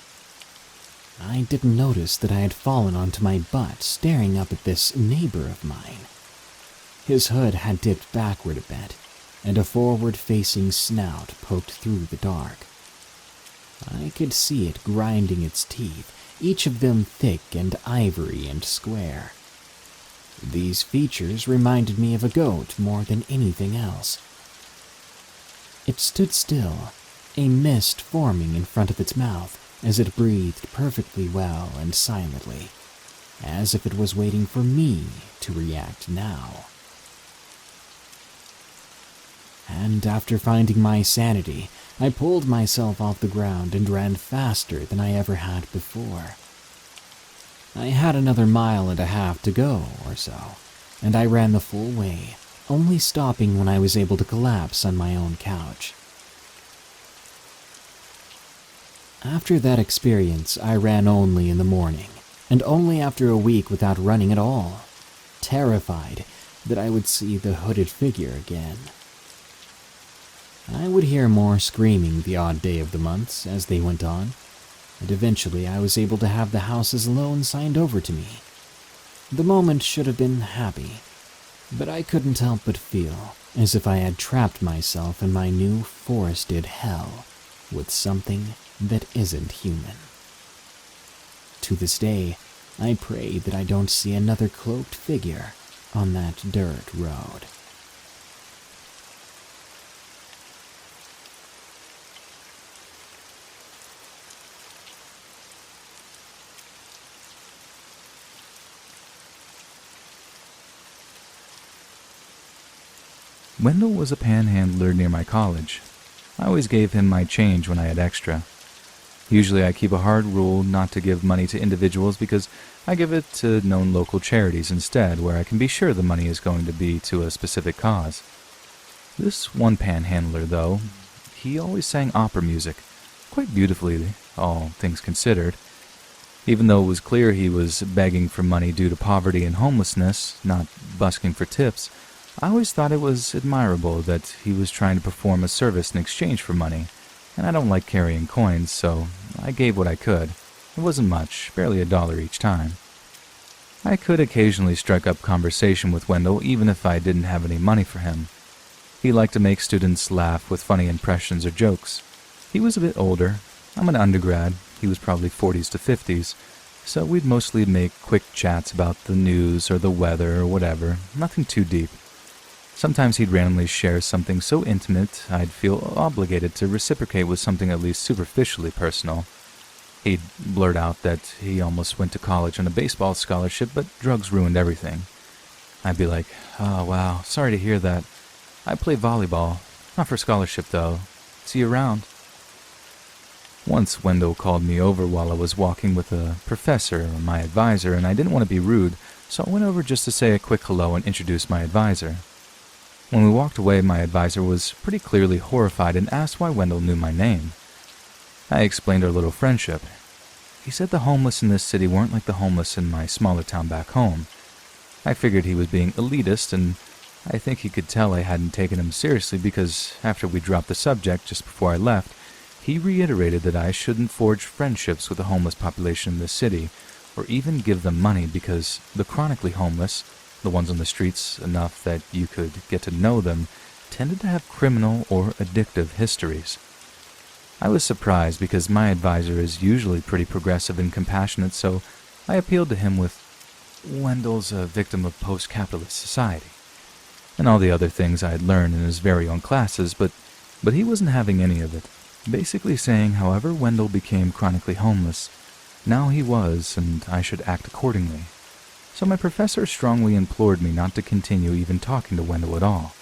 I didn't notice that I had fallen onto my butt, staring up at this neighbor of mine. His hood had dipped backward a bit, and a forward-facing snout poked through the dark. I could see it grinding its teeth, each of them thick and ivory and square. These features reminded me of a goat more than anything else. It stood still, a mist forming in front of its mouth as it breathed perfectly well and silently, as if it was waiting for me to react now. And after finding my sanity, I pulled myself off the ground and ran faster than I ever had before. I had another 1.5 miles to go or so, and I ran the full way, only stopping when I was able to collapse on my own couch. After that experience, I ran only in the morning, and only after a week without running at all, terrified that I would see the hooded figure again. I would hear more screaming the odd day of the months as they went on, and eventually I was able to have the house's loan signed over to me. The moment should have been happy, but I couldn't help but feel as if I had trapped myself in my new forested hell with something that isn't human. To this day, I pray that I don't see another cloaked figure on that dirt road. Wendell was a panhandler near my college. I always gave him my change when I had extra. Usually I keep a hard rule not to give money to individuals because I give it to known local charities instead, where I can be sure the money is going to be to a specific cause. This one panhandler, though, he always sang opera music, quite beautifully, all things considered. Even though it was clear he was begging for money due to poverty and homelessness, not busking for tips, I always thought it was admirable that he was trying to perform a service in exchange for money, and I don't like carrying coins, so I gave what I could. It wasn't much, barely $1 each time. I could occasionally strike up conversation with Wendell even if I didn't have any money for him. He liked to make students laugh with funny impressions or jokes. He was a bit older. I'm an undergrad. He was probably 40s to 50s, so we'd mostly make quick chats about the news or the weather or whatever, nothing too deep. Sometimes he'd randomly share something so intimate I'd feel obligated to reciprocate with something at least superficially personal. He'd blurt out that he almost went to college on a baseball scholarship, but drugs ruined everything. I'd be like, "Oh, wow, sorry to hear that. I play volleyball. Not for scholarship, though. See you around." Once Wendell called me over while I was walking with a professor, my advisor, and I didn't want to be rude, so I went over just to say a quick hello and introduce my advisor. When we walked away, my advisor was pretty clearly horrified and asked why Wendell knew my name. I explained our little friendship. He said the homeless in this city weren't like the homeless in my smaller town back home. I figured he was being elitist, and I think he could tell I hadn't taken him seriously because after we dropped the subject just before I left, he reiterated that I shouldn't forge friendships with the homeless population in this city, or even give them money because the chronically homeless, the ones on the streets enough that you could get to know them, tended to have criminal or addictive histories. I was surprised because my advisor is usually pretty progressive and compassionate, so I appealed to him with, "Wendell's a victim of post-capitalist society," and all the other things I had learned in his very own classes, but he wasn't having any of it, basically saying however Wendell became chronically homeless, now he was, and I should act accordingly. So my professor strongly implored me not to continue even talking to Wendell at all.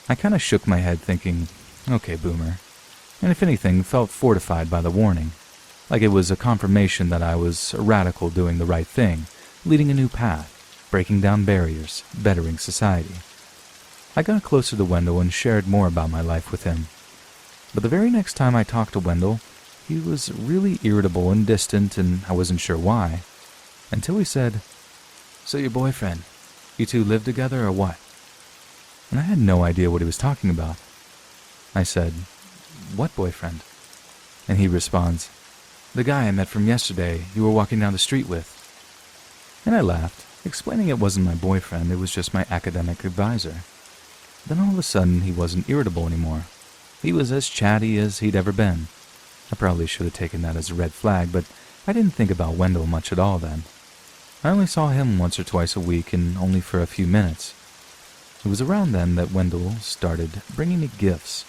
I kind of shook my head thinking, okay, boomer, and if anything, felt fortified by the warning, like it was a confirmation that I was a radical doing the right thing, leading a new path, breaking down barriers, bettering society. I got closer to Wendell and shared more about my life with him. But the very next time I talked to Wendell, he was really irritable and distant, and I wasn't sure why, until he said, "So your boyfriend, you two live together or what?" And I had no idea what he was talking about. I said, "What boyfriend?" And he responds, "The guy I met from yesterday you were walking down the street with." And I laughed, explaining it wasn't my boyfriend, it was just my academic advisor. Then all of a sudden he wasn't irritable anymore. He was as chatty as he'd ever been. I probably should have taken that as a red flag, but I didn't think about Wendell much at all then. I only saw him once or twice a week and only for a few minutes. It was around then that Wendell started bringing me gifts.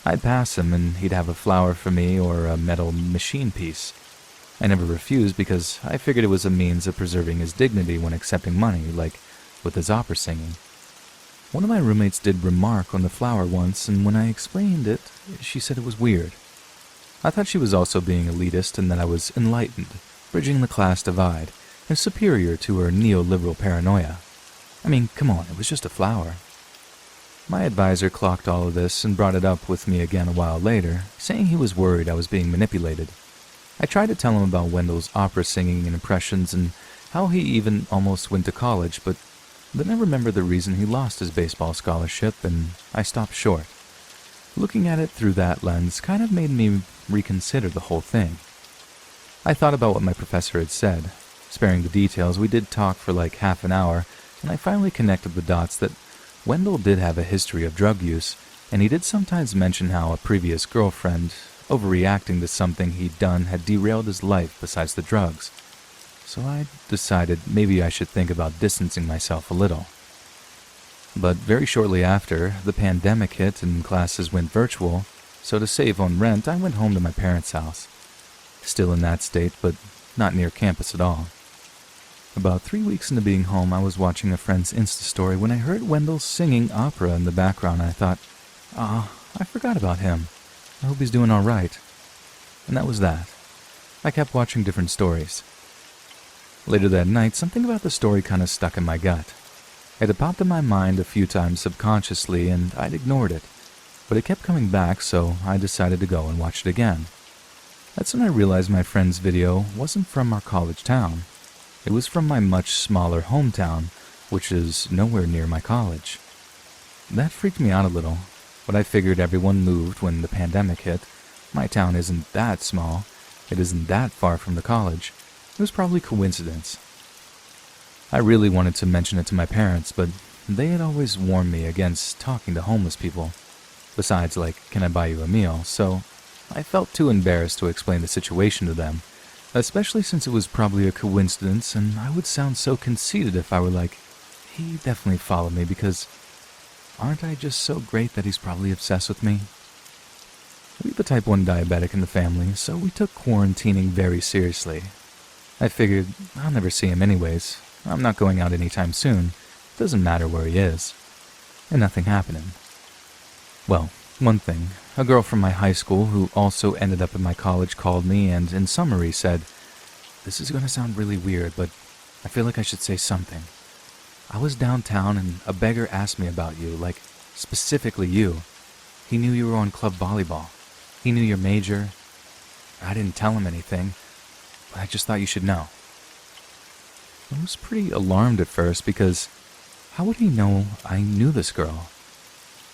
I'd pass him and he'd have a flower for me or a metal machine piece. I never refused because I figured it was a means of preserving his dignity when accepting money, like with his opera singing. One of my roommates did remark on the flower once, and when I explained it, she said it was weird. I thought she was also being elitist and that I was enlightened, bridging the class divide, and superior to her neoliberal paranoia. I mean, come on, it was just a flower. My advisor clocked all of this and brought it up with me again a while later, saying he was worried I was being manipulated. I tried to tell him about Wendell's opera singing and impressions and how he even almost went to college, but then I remembered the reason he lost his baseball scholarship, and I stopped short. Looking at it through that lens kind of made me reconsider the whole thing. I thought about what my professor had said. Sparing the details, we did talk for like half an hour, and I finally connected the dots that Wendell did have a history of drug use, and he did sometimes mention how a previous girlfriend, overreacting to something he'd done, had derailed his life besides the drugs. So I decided maybe I should think about distancing myself a little. But very shortly after, the pandemic hit and classes went virtual, so to save on rent, I went home to my parents' house. Still in that state, but not near campus at all. About 3 weeks into being home, I was watching a friend's Insta story when I heard Wendell singing opera in the background, and I thought, I forgot about him. I hope he's doing all right. And that was that. I kept watching different stories. Later that night, something about the story kind of stuck in my gut. It had popped in my mind a few times subconsciously, and I'd ignored it. But it kept coming back, so I decided to go and watch it again. That's when I realized my friend's video wasn't from our college town. It was from my much smaller hometown, which is nowhere near my college. That freaked me out a little, but I figured everyone moved when the pandemic hit. My town isn't that small. It isn't that far from the college. It was probably coincidence. I really wanted to mention it to my parents, but they had always warned me against talking to homeless people. Besides, like, can I buy you a meal? So I felt too embarrassed to explain the situation to them, especially since it was probably a coincidence, and I would sound so conceited if I were like, he definitely followed me because aren't I just so great that he's probably obsessed with me? We have a type 1 diabetic in the family, so we took quarantining very seriously. I figured I'll never see him anyways. I'm not going out anytime soon. Doesn't matter where he is. And nothing happening. Well, one thing. A girl from my high school who also ended up in my college called me and, in summary, said, "This is going to sound really weird, but I feel like I should say something. I was downtown and a beggar asked me about you, like, specifically you. He knew you were on club volleyball. He knew your major. I didn't tell him anything, but I just thought you should know." I was pretty alarmed at first because how would he know I knew this girl?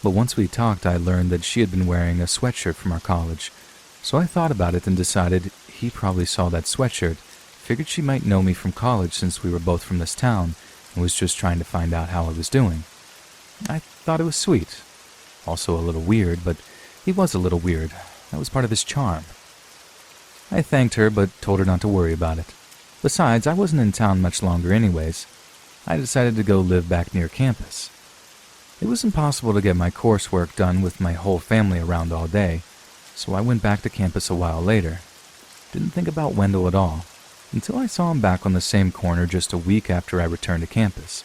But once we talked, I learned that she had been wearing a sweatshirt from our college, so I thought about it and decided he probably saw that sweatshirt, figured she might know me from college since we were both from this town and was just trying to find out how I was doing. I thought it was sweet. Also a little weird, but he was a little weird. That was part of his charm. I thanked her, but told her not to worry about it. Besides, I wasn't in town much longer anyways. I decided to go live back near campus. It was impossible to get my coursework done with my whole family around all day, so I went back to campus a while later. Didn't think about Wendell at all, until I saw him back on the same corner just a week after I returned to campus.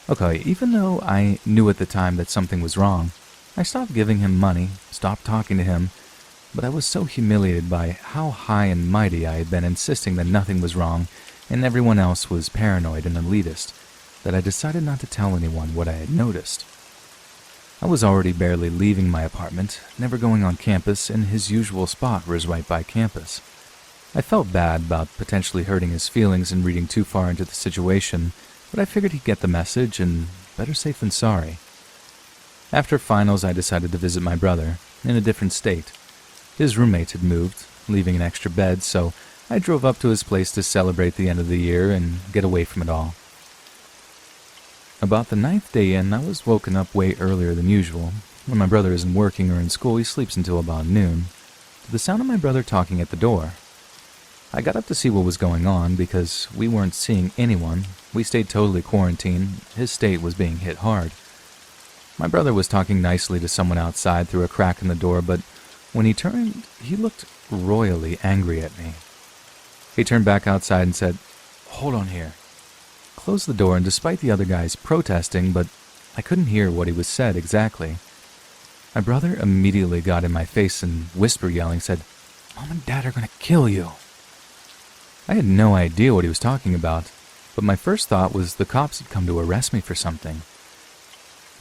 Okay, even though I knew at the time that something was wrong, I stopped giving him money, stopped talking to him, but I was so humiliated by how high and mighty I had been insisting that nothing was wrong and everyone else was paranoid and elitist, that I decided not to tell anyone what I had noticed. I was already barely leaving my apartment, never going on campus, and his usual spot was right by campus. I felt bad about potentially hurting his feelings and reading too far into the situation, but I figured he'd get the message, and better safe than sorry. After finals, I decided to visit my brother, in a different state. His roommates had moved, leaving an extra bed, so I drove up to his place to celebrate the end of the year and get away from it all. About the 9th day in, I was woken up way earlier than usual. When my brother isn't working or in school, he sleeps until about noon, to the sound of my brother talking at the door. I got up to see what was going on because we weren't seeing anyone. We stayed totally quarantined. His state was being hit hard. My brother was talking nicely to someone outside through a crack in the door, but when he turned, he looked royally angry at me. He turned back outside and said, "Hold on here." Closed the door, and despite the other guys protesting, but I couldn't hear what he was said exactly. My brother immediately got in my face and whisper yelling said, "Mom and Dad are gonna kill you." I had no idea what he was talking about, but my first thought was the cops had come to arrest me for something.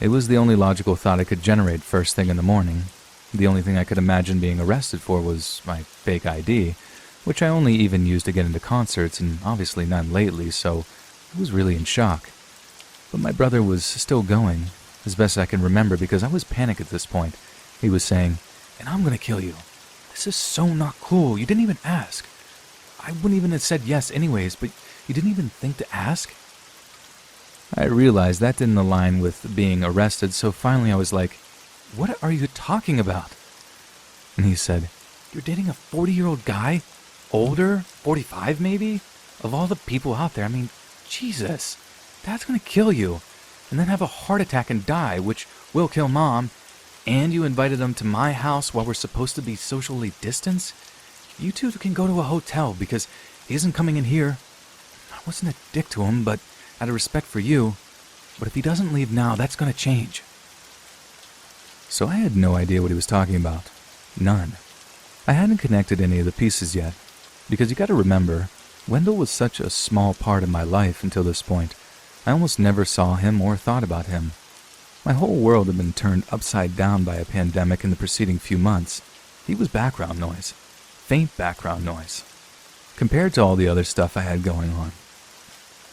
It was the only logical thought I could generate first thing in the morning. The only thing I could imagine being arrested for was my fake ID, which I only even used to get into concerts, and obviously none lately, so I was really in shock. But my brother was still going, as best I can remember, because I was panicked at this point. He was saying, "And I'm gonna kill you. This is so not cool. You didn't even ask. I wouldn't even have said yes anyways, but you didn't even think to ask?" I realized that didn't align with being arrested, so finally I was like, "What are you talking about?" And he said, "You're dating a 40-year-old guy? Older? 45 maybe? Of all the people out there, I mean, Jesus, Dad's gonna kill you, and then have a heart attack and die, which will kill Mom, and you invited him to my house while we're supposed to be socially distanced? You two can go to a hotel because he isn't coming in here. I wasn't a dick to him, but out of respect for you, but if he doesn't leave now, that's gonna change." So I had no idea what he was talking about. None. I hadn't connected any of the pieces yet, because you gotta remember, Wendell was such a small part of my life until this point. I almost never saw him or thought about him. My whole world had been turned upside down by a pandemic in the preceding few months. He was background noise. Faint background noise. Compared to all the other stuff I had going on.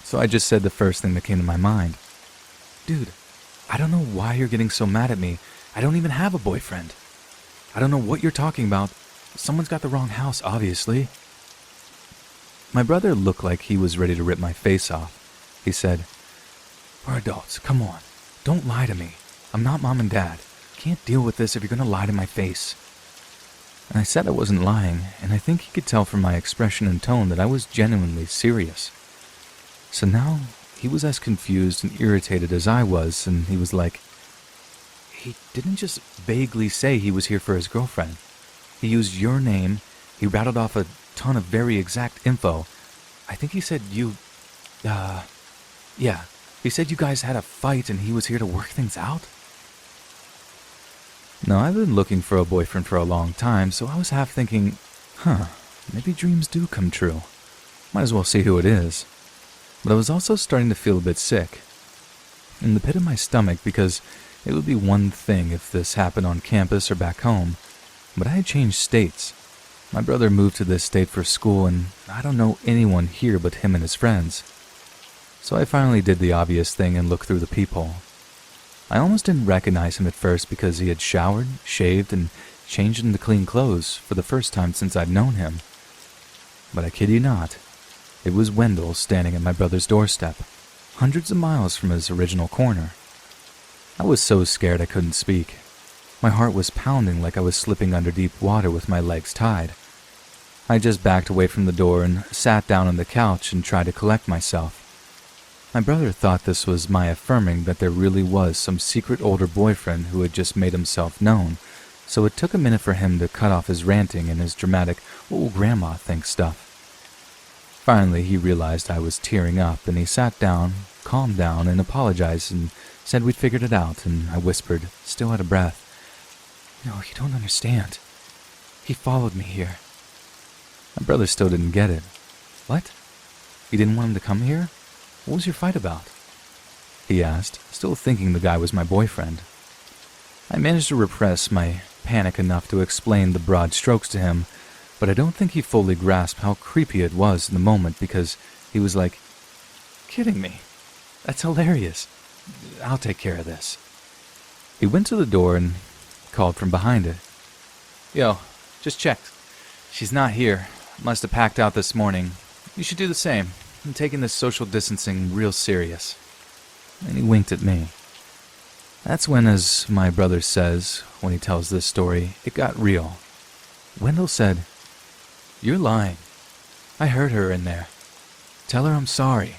So I just said the first thing that came to my mind. "Dude, I don't know why you're getting so mad at me. I don't even have a boyfriend. I don't know what you're talking about. Someone's got the wrong house, obviously." My brother looked like he was ready to rip my face off. He said, "We're adults, come on. Don't lie to me. I'm not Mom and Dad. Can't deal with this if you're gonna lie to my face." And I said I wasn't lying, and I think he could tell from my expression and tone that I was genuinely serious. So now he was as confused and irritated as I was, and he was like, "He didn't just vaguely say he was here for his girlfriend. He used your name, he rattled off a ton of very exact info. I think he said he said you guys had a fight and he was here to work things out." Now, I've been looking for a boyfriend for a long time, so I was half thinking, maybe dreams do come true. Might as well see who it is. But I was also starting to feel a bit sick. In the pit of my stomach, because it would be one thing if this happened on campus or back home, but I had changed states. My brother moved to this state for school, and I don't know anyone here but him and his friends. So I finally did the obvious thing and looked through the peephole. I almost didn't recognize him at first because he had showered, shaved, and changed into clean clothes for the first time since I'd known him. But I kid you not, It was Wendell standing at my brother's doorstep, hundreds of miles from his original corner. I was so scared I couldn't speak. My heart was pounding like I was slipping under deep water with my legs tied. I just backed away from the door and sat down on the couch and tried to collect myself. My brother thought this was my affirming that there really was some secret older boyfriend who had just made himself known, so it took a minute for him to cut off his ranting and his dramatic, "what will Grandma think" stuff. Finally, he realized I was tearing up, and he sat down, calmed down, and apologized and said we'd figured it out, and I whispered, still out of breath, "No, you don't understand. He followed me here." My brother still didn't get it. "What? You didn't want him to come here? What was your fight about?" he asked, still thinking the guy was my boyfriend. I managed to repress my panic enough to explain the broad strokes to him, but I don't think he fully grasped how creepy it was in the moment because he was like, "Kidding me? That's hilarious. I'll take care of this." He went to the door and called from behind it. "Yo, just checked. She's not here. Must have packed out this morning. You should do the same. I'm taking this social distancing real serious." And he winked at me. That's when, as my brother says when he tells this story, it got real. Wendell said, "You're lying. I heard her in there. Tell her I'm sorry.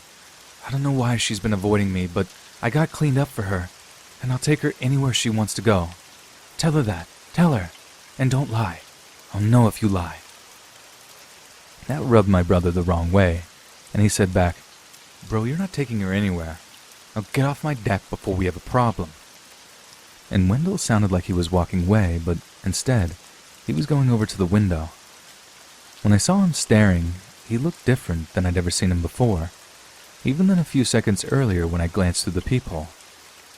I don't know why she's been avoiding me, but I got cleaned up for her, and I'll take her anywhere she wants to go. Tell her that. Tell her. And don't lie. I'll know if you lie." That rubbed my brother the wrong way, and he said back, "Bro, you're not taking her anywhere. Now get off my deck before we have a problem." And Wendell sounded like he was walking away, but instead, he was going over to the window. When I saw him staring, he looked different than I'd ever seen him before, even than a few seconds earlier when I glanced through the peephole.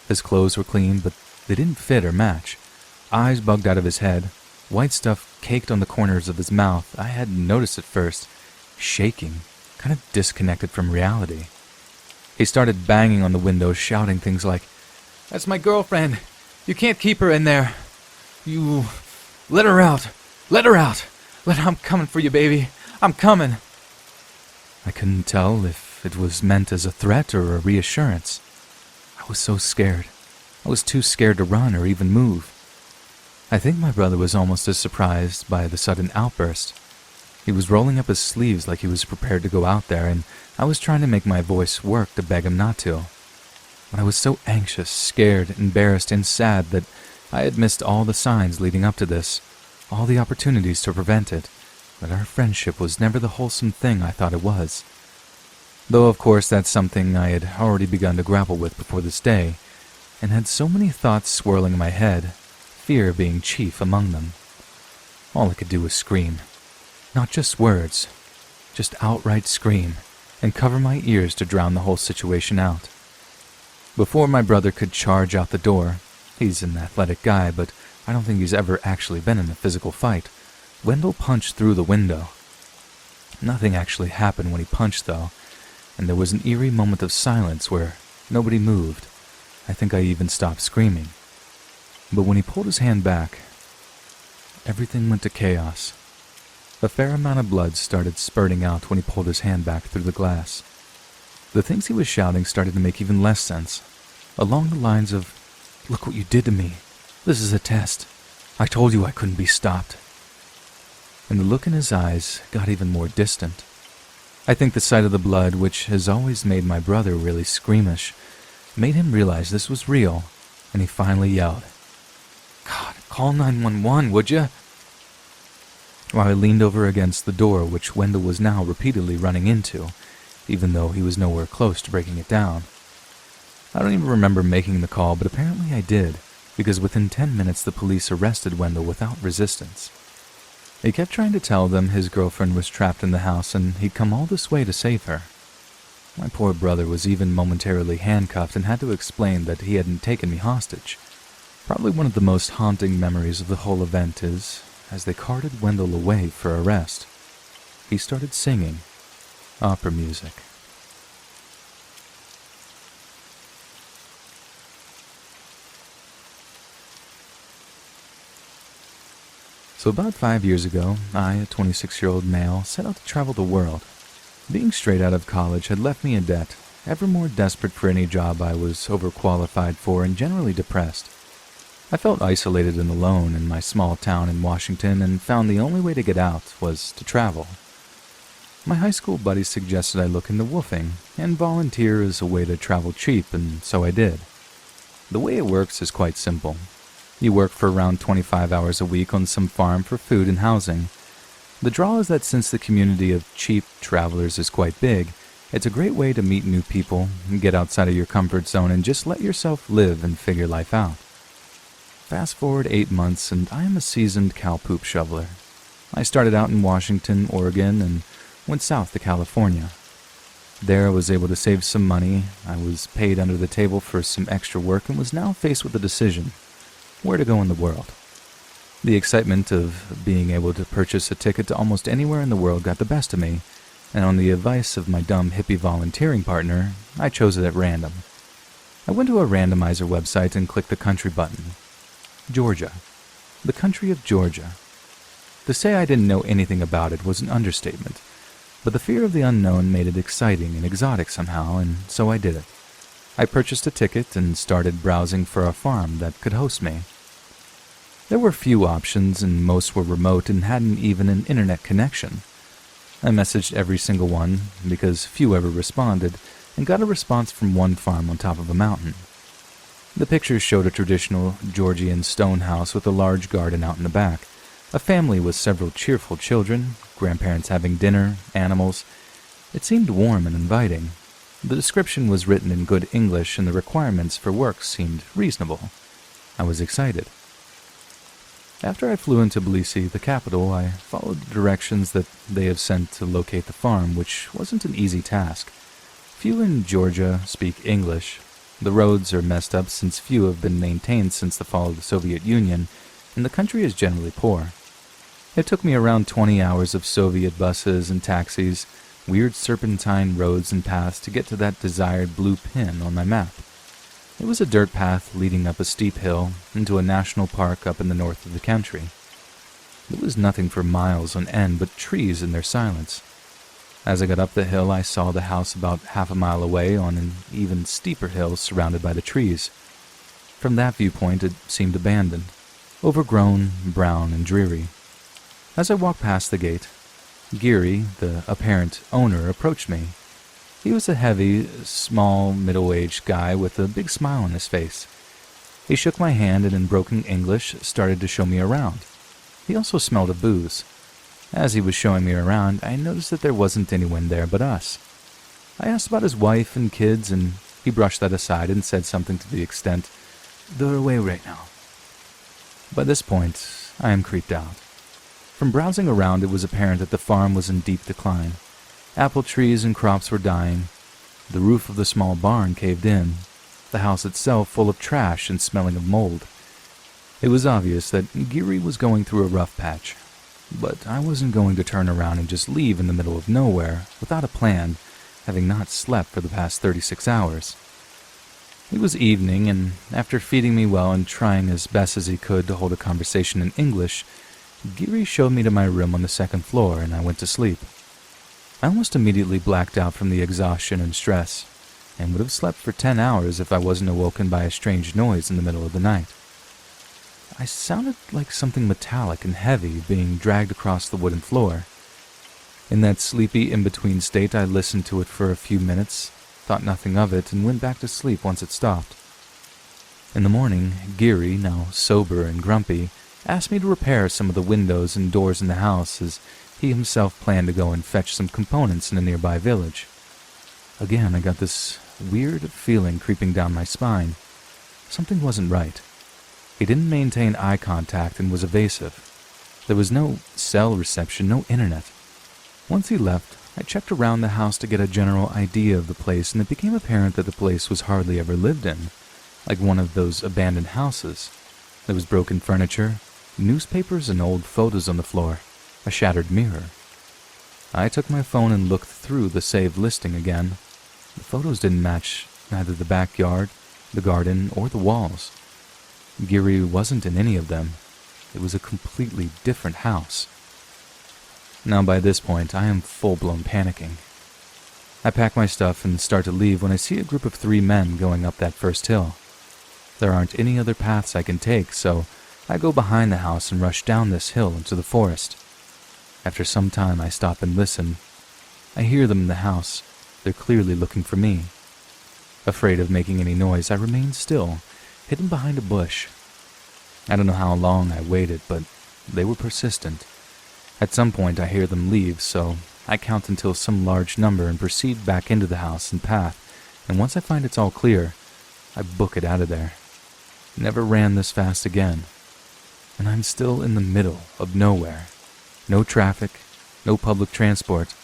His clothes were clean, but they didn't fit or match. Eyes bugged out of his head, white stuff caked on the corners of his mouth. I hadn't noticed at first. Shaking, kind of disconnected from reality. He started banging on the window, shouting things like, "That's my girlfriend. You can't keep her in there. You... let her out. Let her out. I'm coming for you, baby. I'm coming." I couldn't tell if it was meant as a threat or a reassurance. I was so scared. I was too scared to run or even move. I think my brother was almost as surprised by the sudden outburst. He was rolling up his sleeves like he was prepared to go out there, and I was trying to make my voice work to beg him not to. But I was so anxious, scared, embarrassed, and sad that I had missed all the signs leading up to this, all the opportunities to prevent it, that our friendship was never the wholesome thing I thought it was. Though, of course, that's something I had already begun to grapple with before this day, and had so many thoughts swirling in my head, fear being chief among them. All I could do was scream. Not just words, just outright scream, and cover my ears to drown the whole situation out. Before my brother could charge out the door, he's an athletic guy, but I don't think he's ever actually been in a physical fight, Wendell punched through the window. Nothing actually happened when he punched, though, and there was an eerie moment of silence where nobody moved. I think I even stopped screaming. But when he pulled his hand back, everything went to chaos. A fair amount of blood started spurting out when he pulled his hand back through the glass. The things he was shouting started to make even less sense, along the lines of, "Look what you did to me. This is a test. I told you I couldn't be stopped." And the look in his eyes got even more distant. I think the sight of the blood, which has always made my brother really squeamish, made him realize this was real, and he finally yelled, "God, call 911, would you?" While I leaned over against the door, which Wendell was now repeatedly running into, even though he was nowhere close to breaking it down. I don't even remember making the call, but apparently I did, because within 10 minutes the police arrested Wendell without resistance. He kept trying to tell them his girlfriend was trapped in the house and he'd come all this way to save her. My poor brother was even momentarily handcuffed and had to explain that he hadn't taken me hostage. Probably one of the most haunting memories of the whole event is, as they carted Wendell away for arrest, he started singing opera music. So about 5 years ago, I, a 26-year-old male, set out to travel the world. Being straight out of college had left me in debt, ever more desperate for any job I was overqualified for and generally depressed. I felt isolated and alone in my small town in Washington and found the only way to get out was to travel. My high school buddies suggested I look into woofing and volunteer as a way to travel cheap, and so I did. The way it works is quite simple. You work for around 25 hours a week on some farm for food and housing. The draw is that since the community of cheap travelers is quite big, it's a great way to meet new people, get outside of your comfort zone, and just let yourself live and figure life out. Fast forward 8 months, and I am a seasoned cow poop shoveler. I started out in Washington, Oregon, and went south to California. There I was able to save some money. I was paid under the table for some extra work and was now faced with a decision: where to go in the world. The excitement of being able to purchase a ticket to almost anywhere in the world got the best of me, and on the advice of my dumb hippie volunteering partner, I chose it at random. I went to a randomizer website and clicked the country button. Georgia. The country of Georgia. To say I didn't know anything about it was an understatement, but the fear of the unknown made it exciting and exotic somehow, and so I did it. I purchased a ticket and started browsing for a farm that could host me. There were few options, and most were remote and hadn't even an internet connection. I messaged every single one, because few ever responded, and got a response from one farm on top of a mountain. The pictures showed a traditional Georgian stone house with a large garden out in the back, a family with several cheerful children, grandparents having dinner, animals. It seemed warm and inviting. The description was written in good English, and the requirements for work seemed reasonable. I was excited. After I flew into Tbilisi, the capital, I followed the directions that they have sent to locate the farm, which wasn't an easy task. Few in Georgia speak English. The roads are messed up since few have been maintained since the fall of the Soviet Union, and the country is generally poor. It took me around 20 hours of Soviet buses and taxis, weird serpentine roads and paths to get to that desired blue pin on my map. It was a dirt path leading up a steep hill into a national park up in the north of the country. There was nothing for miles on end but trees in their silence. As I got up the hill, I saw the house about half a mile away on an even steeper hill surrounded by the trees. From that viewpoint, it seemed abandoned, overgrown, brown, and dreary. As I walked past the gate, Geary, the apparent owner, approached me. He was a heavy, small, middle-aged guy with a big smile on his face. He shook my hand and in broken English started to show me around. He also smelled of booze. As he was showing me around, I noticed that there wasn't anyone there but us. I asked about his wife and kids, and he brushed that aside and said something to the extent, "They're away right now." By this point, I am creeped out. From browsing around, it was apparent that the farm was in deep decline. Apple trees and crops were dying. The roof of the small barn caved in, the house itself full of trash and smelling of mold. It was obvious that Geary was going through a rough patch, but I wasn't going to turn around and just leave in the middle of nowhere without a plan, having not slept for the past 36 hours. It was evening, and after feeding me well and trying as best as he could to hold a conversation in English, Geary showed me to my room on the second floor, and I went to sleep. I almost immediately blacked out from the exhaustion and stress, and would have slept for 10 hours if I wasn't awoken by a strange noise in the middle of the night. I sounded like something metallic and heavy being dragged across the wooden floor. In that sleepy in-between state, I listened to it for a few minutes, thought nothing of it, and went back to sleep once it stopped. In the morning, Geary, now sober and grumpy, asked me to repair some of the windows and doors in the house, as he himself planned to go and fetch some components in a nearby village. Again, I got this weird feeling creeping down my spine. Something wasn't right. He didn't maintain eye contact and was evasive. There was no cell reception, no internet. Once he left, I checked around the house to get a general idea of the place, and it became apparent that the place was hardly ever lived in, like one of those abandoned houses. There was broken furniture, newspapers and old photos on the floor, a shattered mirror. I took my phone and looked through the saved listing again. The photos didn't match neither the backyard, the garden, or the walls. Geary wasn't in any of them. It was a completely different house. Now by this point, I am full-blown panicking. I pack my stuff and start to leave when I see a group of 3 men going up that first hill. There aren't any other paths I can take, so I go behind the house and rush down this hill into the forest. After some time, I stop and listen. I hear them in the house. They're clearly looking for me. Afraid of making any noise, I remain still, hidden behind a bush. I don't know how long I waited, but they were persistent. At some point, I hear them leave, so I count until some large number and proceed back into the house and path, and once I find it's all clear, I book it out of there. Never ran this fast again. And I'm still in the middle of nowhere. No traffic, no public transport.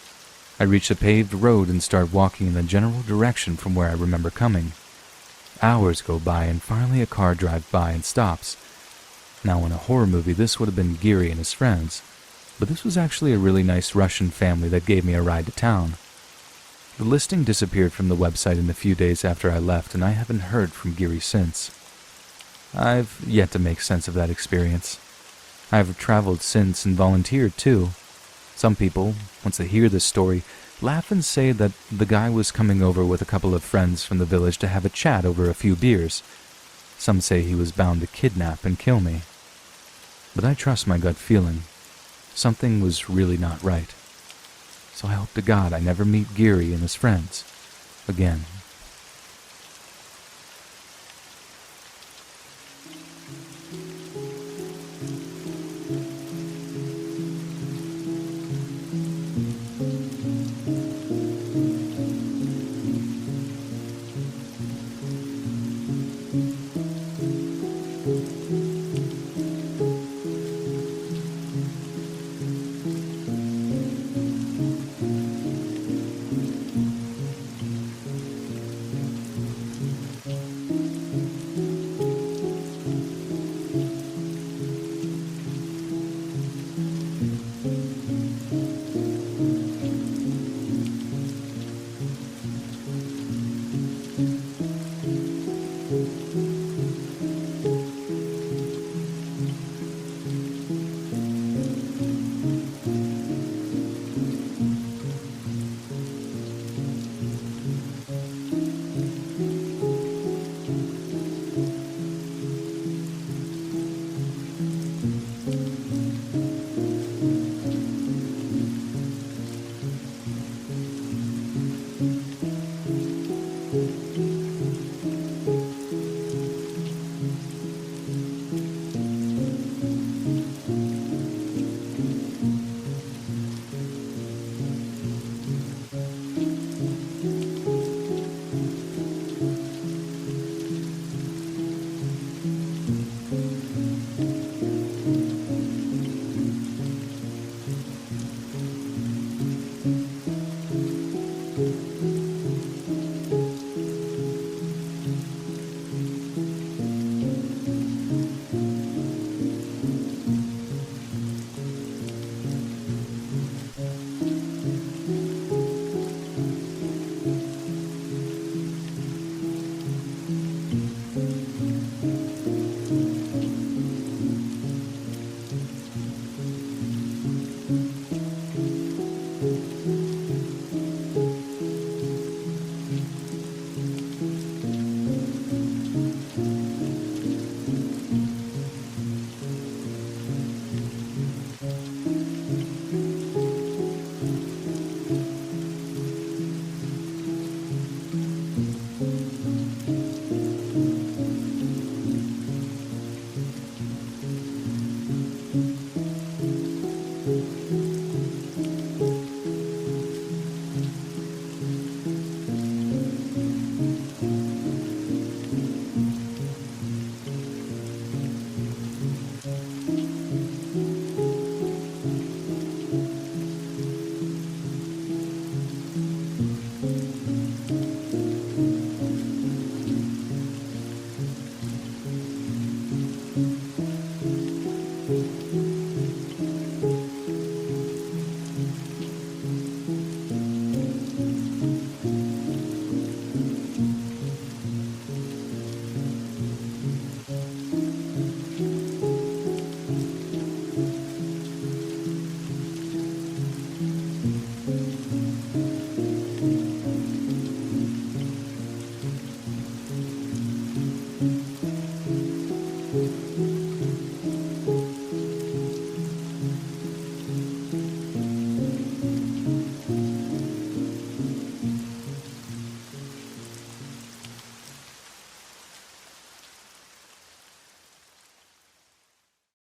I reach a paved road and start walking in the general direction from where I remember coming. Hours go by and finally a car drives by and stops. Now in a horror movie this would have been Geary and his friends, but this was actually a really nice Russian family that gave me a ride to town. The listing disappeared from the website in a few days after I left, and I haven't heard from Geary since. I've yet to make sense of that experience. I've traveled since and volunteered too. Some people, once they hear this story, laugh and say that the guy was coming over with a couple of friends from the village to have a chat over a few beers. Some say he was bound to kidnap and kill me. But I trust my gut feeling. Something was really not right. So I hope to God I never meet Geary and his friends again.